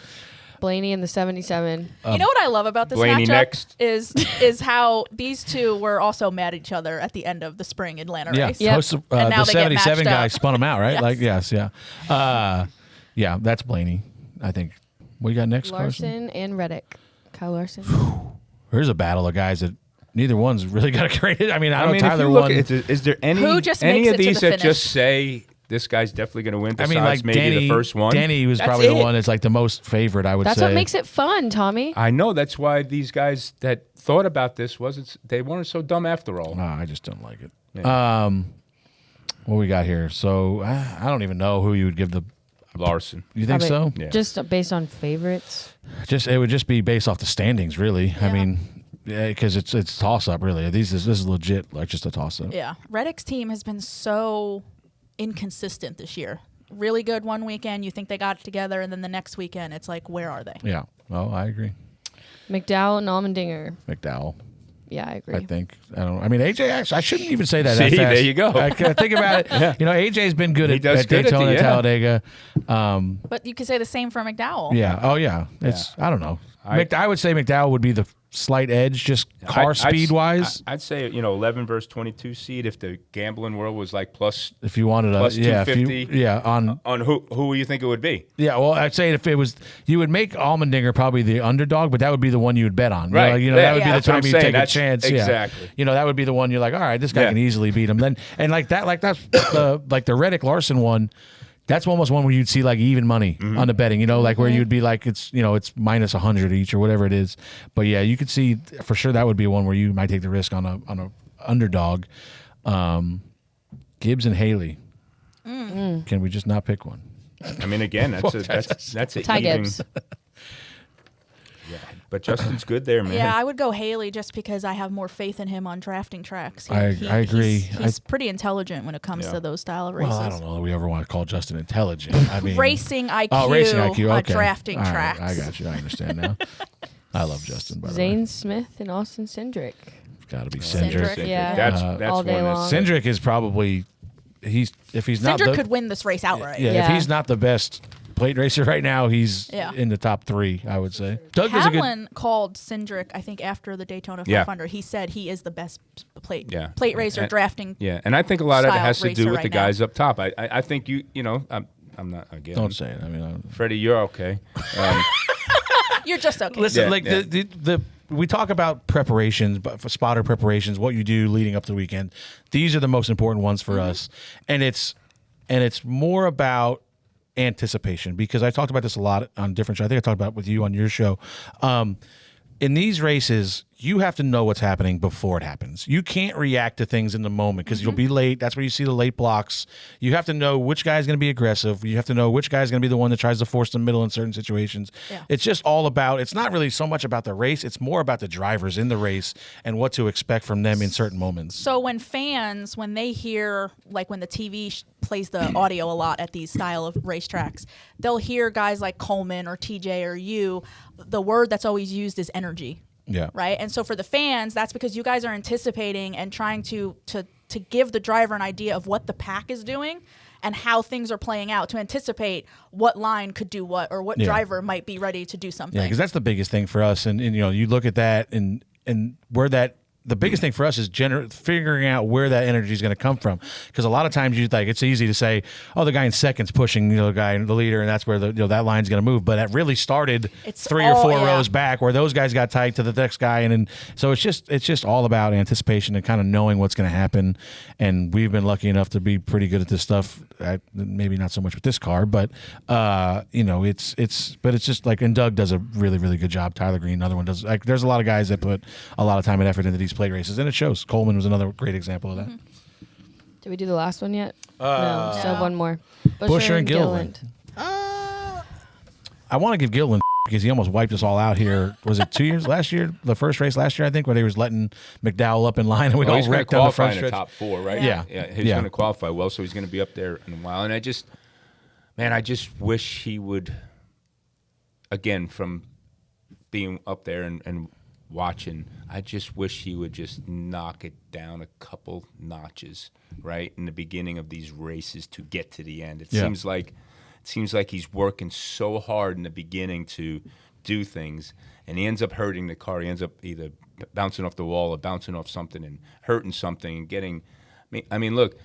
Blaney in the 77. You know what I love about this Blaney matchup next. is how these two were also mad at each other at the end of the spring Atlanta Yeah, race. Yep. Host, And now the they get 77 matched guy up. spun him out, right? Yes. Like, yes, yeah. Yeah, that's Blaney, I think. What you got next, Carson? Larson and Reddick. Kyle Larson. Here's a battle of guys that neither one's really got a great. I mean, I know if Tyler you look won. at it, is there any Who just any makes of it to these the that finish? just say this guy's definitely going to win? I Besides mean, like maybe Danny, the first one. Danny was That's probably the it. one that's like the most favorite, I would That's say. what makes it fun, Tommy. I know that's why these guys that thought about this they weren't so dumb after all. No, I just don't like it. Yeah. What we got here? So I don't even know who you would give the. Larson. You think Probably so? Yeah. Just based on favorites. It would just be based off the standings, really. I mean, because it's toss up, really. This is legit, like just a toss up. Yeah. Reddick's team has been so inconsistent this year. Really good one weekend, you think they got it together, and then the next weekend, it's like, where are they? Yeah. Well, I agree. McDowell and Allmendinger. McDowell. Yeah, I agree. I think. I don't know. I mean, AJ, actually, I shouldn't even say that. See, that fast. there you go. I think about it. Yeah. You know, AJ's been good He at does good at Daytona, the- yeah. Talladega. But you could say the same for McDowell. Yeah. Oh, yeah. It's, I don't know. I- I would say McDowell would be the slight edge, just car speed wise. I'd say 11 versus 22 seed if the gambling world was like plus If you wanted plus a, yeah, if you, 250. yeah, on who you think it would be? Yeah, well, I'd say if it was, you would make Allmendinger probably the underdog, but that would be the one you would bet on. Right. You know, that would Yeah. be the That's what time I'm you saying. take a That's- chance. Yeah. exactly. You know, that would be the one you're like, all right, this guy Yeah. can easily beat him. Then and like that's the Reddick Larson one. That's almost one where you'd see like even money on the betting. You know, like where you'd be like it's minus 100 each or whatever it is. But yeah, you could see for sure that would be one where you might take the risk on a underdog. Gibbs and Haley. Can we just not pick one? I mean, again, that's a Ty even. Gibbs. Yeah, but Justin's good there, man. Yeah, I would go Haley just because I have more faith in him on drafting tracks. I agree. He's pretty intelligent when it comes Yeah. to those style of races. Well, I don't know that we ever want to call Justin intelligent. I mean, Racing IQ, oh, racing IQ, on okay. drafting All right, tracks. I got you. I understand now. I love Justin, by the way. Zane Smith and Austin Cindric. got to be Cindric. Cindric. Yeah. That's all day one long. Cindric is probably if he's not Cindric could win this race outright. yeah, Yeah. if he's not the best plate racer right now, he's Yeah. in the top 3, I would say. Doug does a good. Hamlin called Cindric, I think, after the Daytona Yeah. 500. He said he is the best plate racer And- drafting. Yeah, and I think a lot of it style has to do racer with right the now. guys up top. I think I'm not again. Don't say it. I mean, Freddie, you're okay. You're just okay. listen, Yeah, like yeah. the we talk about preparations, but for spotter preparations, what you do leading up to the weekend. These are the most important ones for us, and it's more about anticipation, because I talked about this a lot on different shows. I think I talked about it with you on your show. In these races, you have to know what's happening before it happens. You can't react to things in the moment because you'll be late. That's where you see the late blocks. You have to know which guy's going to be aggressive. You have to know which guy's going to be the one that tries to force the middle in certain situations. Yeah. It's just all about, it's not really so much about the race. It's more about the drivers in the race and what to expect from them in certain moments. So when fans, when they hear, like when the TV plays the audio a lot at these style of racetracks, they'll hear guys like Coleman or TJ or you. The word that's always used is energy. Yeah. Right. And so for the fans, that's because you guys are anticipating and trying to give the driver an idea of what the pack is doing and how things are playing out, to anticipate what line could do what, or what driver might be ready to do something. Yeah, because that's the biggest thing for us. And you look at that and where that, the biggest thing for us is figuring out where that energy is going to come from. Because a lot of times it's easy to say, oh, the guy in second's pushing the guy in the leader, and that's where that line's going to move. But it really started 3 or 4 rows back, where those guys got tight to the next guy, and so it's just all about anticipation and kind of knowing what's going to happen. And we've been lucky enough to be pretty good at this stuff. Maybe not so much with this car, but it's just like, and Doug does a really, really good job. Tyler Green, another one, does. Like, there's a lot of guys that put a lot of time and effort into these plate races, and it shows. Coleman was another great example of that. Did we do the last one yet? No, still one more. Busher and Gilliland. I want to give Gilliland because he almost wiped us all out here. Was it 2 years? Last year? The first race last year, I think, where they was letting McDowell up in line, and we all he's going to wrecked on the qualify front in the stretch. top 4, right? Yeah. He's going to qualify well, so he's going to be up there in a while. And I just wish he would, again, from being up there and watching, I just wish he would just knock it down a couple notches, right, in the beginning of these races to get to the end. It seems like he's working so hard in the beginning to do things, and he ends up hurting the car. He ends up either bouncing off the wall or bouncing off something and hurting something and getting. I mean, look.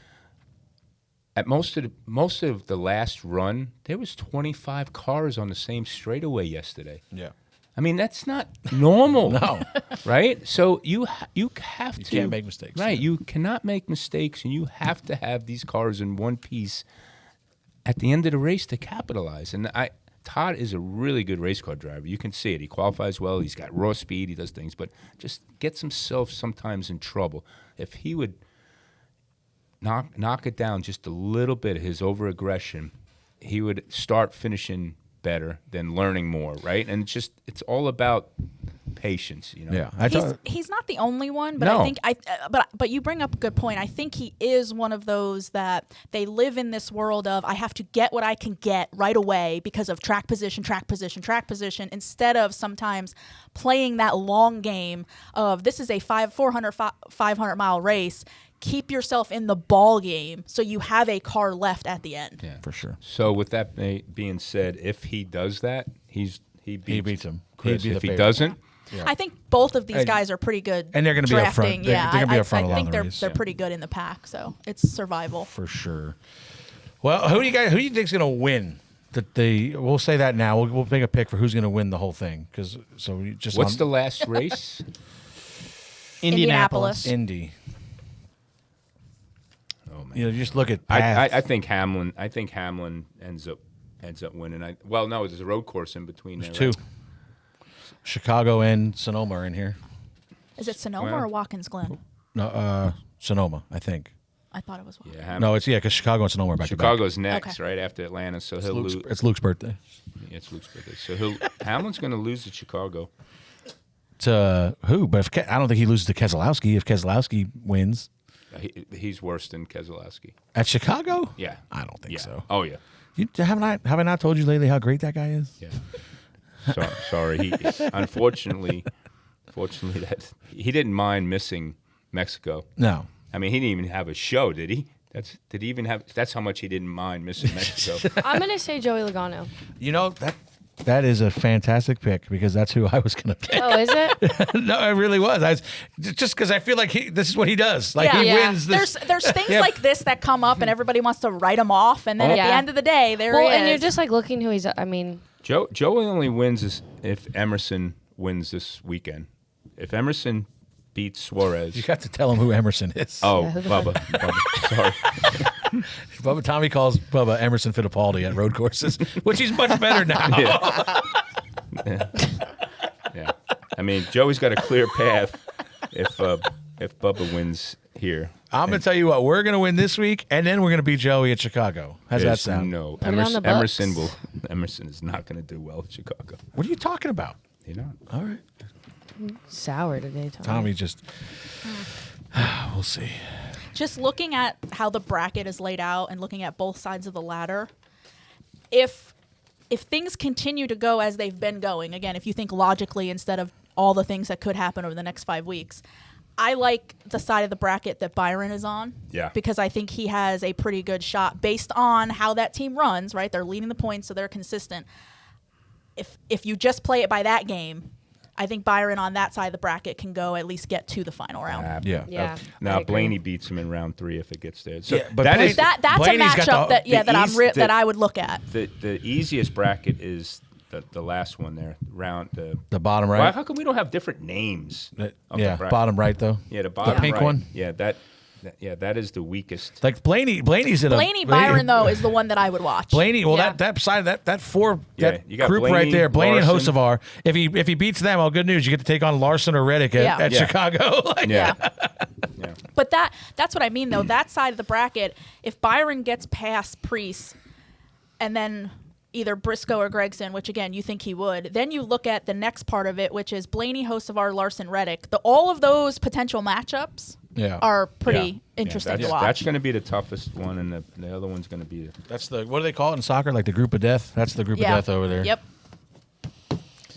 At most of the last run, there was 25 cars on the same straightaway yesterday. Yeah. I mean, that's not normal. No. Right? So you have to. You can't make mistakes. Right. You cannot make mistakes, and you have to have these cars in one piece at the end of the race to capitalize. And Todd is a really good race car driver. You can see it. He qualifies well. He's got raw speed. He does things, but just gets himself sometimes in trouble. If he would knock it down just a little bit, his over-aggression, he would start finishing better than learning more, right? And it's all about patience, Yeah. He's not the only one, but No. I think but you bring up a good point. I think he is one of those that they live in this world of, I have to get what I can get right away because of track position, instead of sometimes playing that long game of, this is a 500 mile race. Keep yourself in the ball game so you have a car left at the end. Yeah, for sure. So with that being said, if he does that, he beats him. Chris. He'd be the If he favorite. doesn't, I think both of these guys are pretty good. And they're going to be up front. drafting. They're going to be up front I along think the they're race. they're pretty good in the pack, so it's survival. For sure. Well, who do you think's going to win? We'll say that now. We'll make a pick for who's going to win the whole thing. What's the last race? Indianapolis. Indy. Oh man! You just look at. I think Hamlin. I think Hamlin ends up winning. No, there's a road course in between. There's there, two. Chicago and Sonoma are in here. Is it Sonoma or Watkins Glen? No, Sonoma, I think. I thought it was Watkins. Yeah, No, because Chicago and Sonoma are back to back. Chicago's next, right after Atlanta. So he'll lose. It's Luke's birthday. Yeah, it's Luke's birthday. So Hamlin's going to lose to Chicago. To who? But I don't think he loses to Keselowski. If Keselowski wins He's worse than Keselowski. at Chicago, Yeah, I don't think so. Oh yeah. Have I not told you lately how great that guy is? Yeah. Sorry. He unfortunately Unfortunately, that he didn't mind missing Mexico. No. I mean, he didn't even have a show, did he? Did he even have? That's how much he didn't mind missing Mexico. I'm gonna say Joey Logano. You know, that is a fantastic pick because that's who I was going to pick. Oh, is it? No, it really was. Just because I feel like this is what he does. Like he wins this. There's things like this that come up, and everybody wants to write him off, and then at the end of the day, there he is. And you're just like looking who he's. I mean, Joey only wins if Emerson wins this weekend. If Emerson beats Suarez, You got to tell him who Emerson is. oh, Yeah, who the Bubba, sorry. Tommy calls Bubba Emerson Fittipaldi at road courses, which he's much better now. Yeah. I mean, Joey's got a clear path if Bubba wins here. I'm going to tell you what, we're going to win this week, and then we're going to beat Joey at Chicago. How's that sound? No, Put it on the books. Emerson is not going to do well at Chicago. What are you talking about? You know. All right. sour today, Tommy. Tommy just, we'll see. Just looking at how the bracket is laid out and looking at both sides of the ladder, if things continue to go as they've been going, again, if you think logically instead of all the things that could happen over the next 5 weeks, I like the side of the bracket that Byron is on. Yeah. Because I think he has a pretty good shot based on how that team runs, right? They're leading the points, so they're consistent. If you just play it by that game, I think Byron on that side of the bracket can go at least get to the final round. Yeah. Now Blaney beats him in round 3 if it gets there. So but that's that's Blaney's a got matchup that I would look at. The easiest bracket is the last one there, the bottom right. Why, how come we don't have different names? of the bracket? Bottom right though. Yeah, the bottom pink right. one. Yeah, that is the weakest. Like Blaney's in Blaney Byron though is the one that I would watch. Blaney, well, Yeah. that side that four that you got group Blaney, right there, Blaney Larson. and Hocevar. If he beats them, well, good news. You get to take on Larson or Reddick at Yeah. Chicago. Yeah. But that's what I mean though. That side of the bracket, if Byron gets past Priest and then either Briscoe or Gregson, which again you think he would, then you look at the next part of it, which is Blaney, Hocevar, Larson, Reddick. All of those potential matchups are pretty interesting to watch. That's going to be the toughest one, and the other one's going to be. That's what do they call it in soccer? Like the group of death. That's the group of death over there. Yep.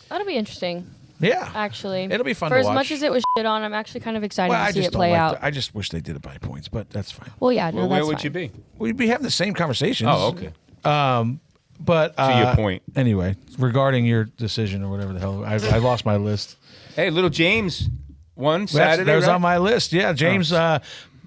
That'll be interesting. Yeah. Actually, It'll be fun For to as watch. much as it was shit on, I'm actually kind of excited Well, to I see just it don't play like out. I just wish they did it by points, but that's fine. Well, yeah, no, Where that's would fine. you be? We'd be having the same conversations. Oh, okay. But To your point. Anyway, regarding your decision or whatever the hell, I lost my list. Hey, little James won Saturday. That was right? on my list. Yeah, James.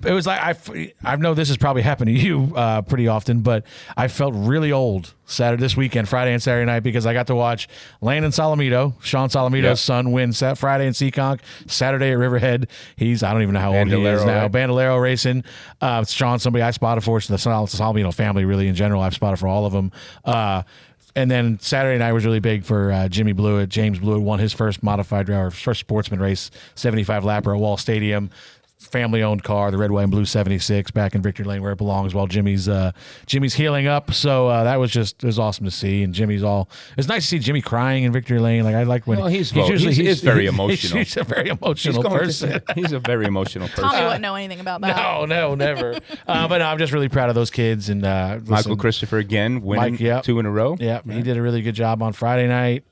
It was like I know this has probably happened to you pretty often, but I felt really old this weekend, Friday and Saturday night, because I got to watch Landon Solomito, Sean Solomito's son, win Friday in Seekonk, Saturday at Riverhead. I don't even know how old he is Bandolero, now. right? Bandolero racing. Sean, somebody I spotted for. The Solomito family, really in general, I've spotted for all of them. And then Saturday night was really big for Jimmy Blewett. James Blewett won his first first sportsman race, 75 lapper at Wall Stadium. Family-owned car, the red, white, and blue 76, back in Victory Lane where it belongs. While Jimmy's healing up, so it was awesome to see. And it's nice to see Jimmy crying in Victory Lane. Like I like when he's very emotional. He's a very emotional person. He's a very emotional person. Tommy wouldn't know anything about that. No, never. But no, I'm just really proud of those kids. And Michael Christopher again winning 2 in a row. Yeah, he did a really good job on Friday night.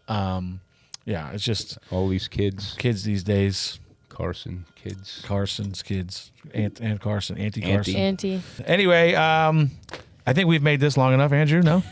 It's just all these kids these days. Carson's kids. Aunt Carson, Auntie Carson. Auntie. Anyway, I think we've made this long enough, Andrew. No.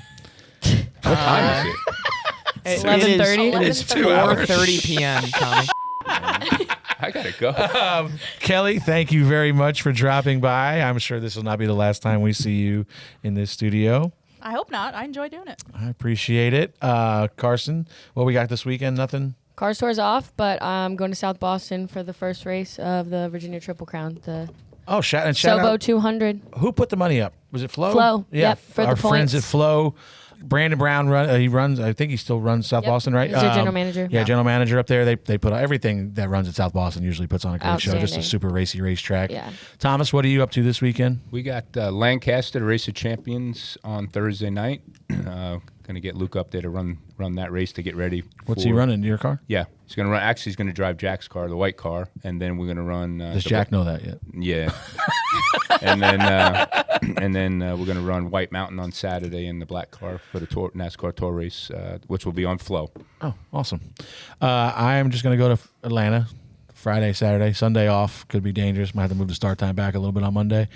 What time is it? 11:30. It is 4:30 p.m. Tommy. I gotta go. Kelly, thank you very much for dropping by. I'm sure this will not be the last time we see you in this studio. I hope not. I enjoy doing it. I appreciate it. Carson, what we got this weekend? Nothing? Car store's off, but I'm going to South Boston for the first race of the Virginia Triple Crown. Shout Sobo out. 200. Who put the money up? Was it Flo? Flo. Yeah, Yep, for our the friends points. at Flo. Brandon Brown he runs. I think he still runs South Yep. Boston, right? He's their general manager. Yeah, general manager up there. They put everything that runs at South Boston usually puts on a great show. Just a Outstanding. super racy racetrack. Yeah. Thomas, what are you up to this weekend? We got Lancaster Race of Champions on Thursday night. Going to get Luke up there to run that race to get ready. What's he running? Your car? Yeah, he's going to run. Actually, he's going to drive Jack's car, the white car, and then we're going to run. Does Jack know that yet? Yeah. and then we're going to run White Mountain on Saturday in the black car for the NASCAR Tour race, which will be on Flo. Oh, awesome. I'm just going to go to Atlanta, Friday, Saturday, Sunday off could be dangerous. Might have to move the start time back a little bit on Monday.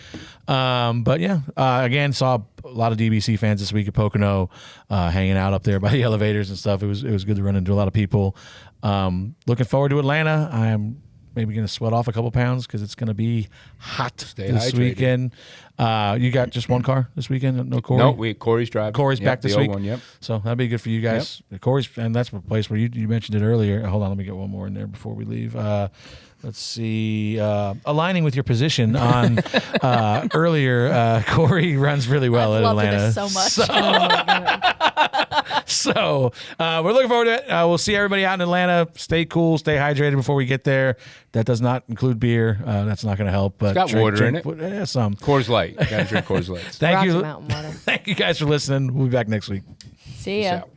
But yeah, again, saw a lot of DBC fans this week at Pocono, hanging out up there by the elevators and stuff. It was good to run into a lot of people. Looking forward to Atlanta. I am maybe going to sweat off a couple pounds because it's going to be hot this hydrated. weekend. You got just one car this weekend? No Corey? No, Corey's driving. Corey's back this the week. old one, yep. So that'd be good for you guys. Corey's, and that's a place where you mentioned it earlier. Hold on, let me get one more in there before we leave. Let's see. Aligning with your position on earlier, Corey runs really well I've at loved Atlanta. this so much. So we're looking forward to it. We'll see everybody out in Atlanta. Stay cool, stay hydrated before we get there. That does not include beer. That's not going to help. But It's got water in it. Yeah, some. Coors Light. You got to drink Coors Light. Thank Rocky you. Mountain water. Thank you guys for listening. We'll be back next week. See ya. Peace out.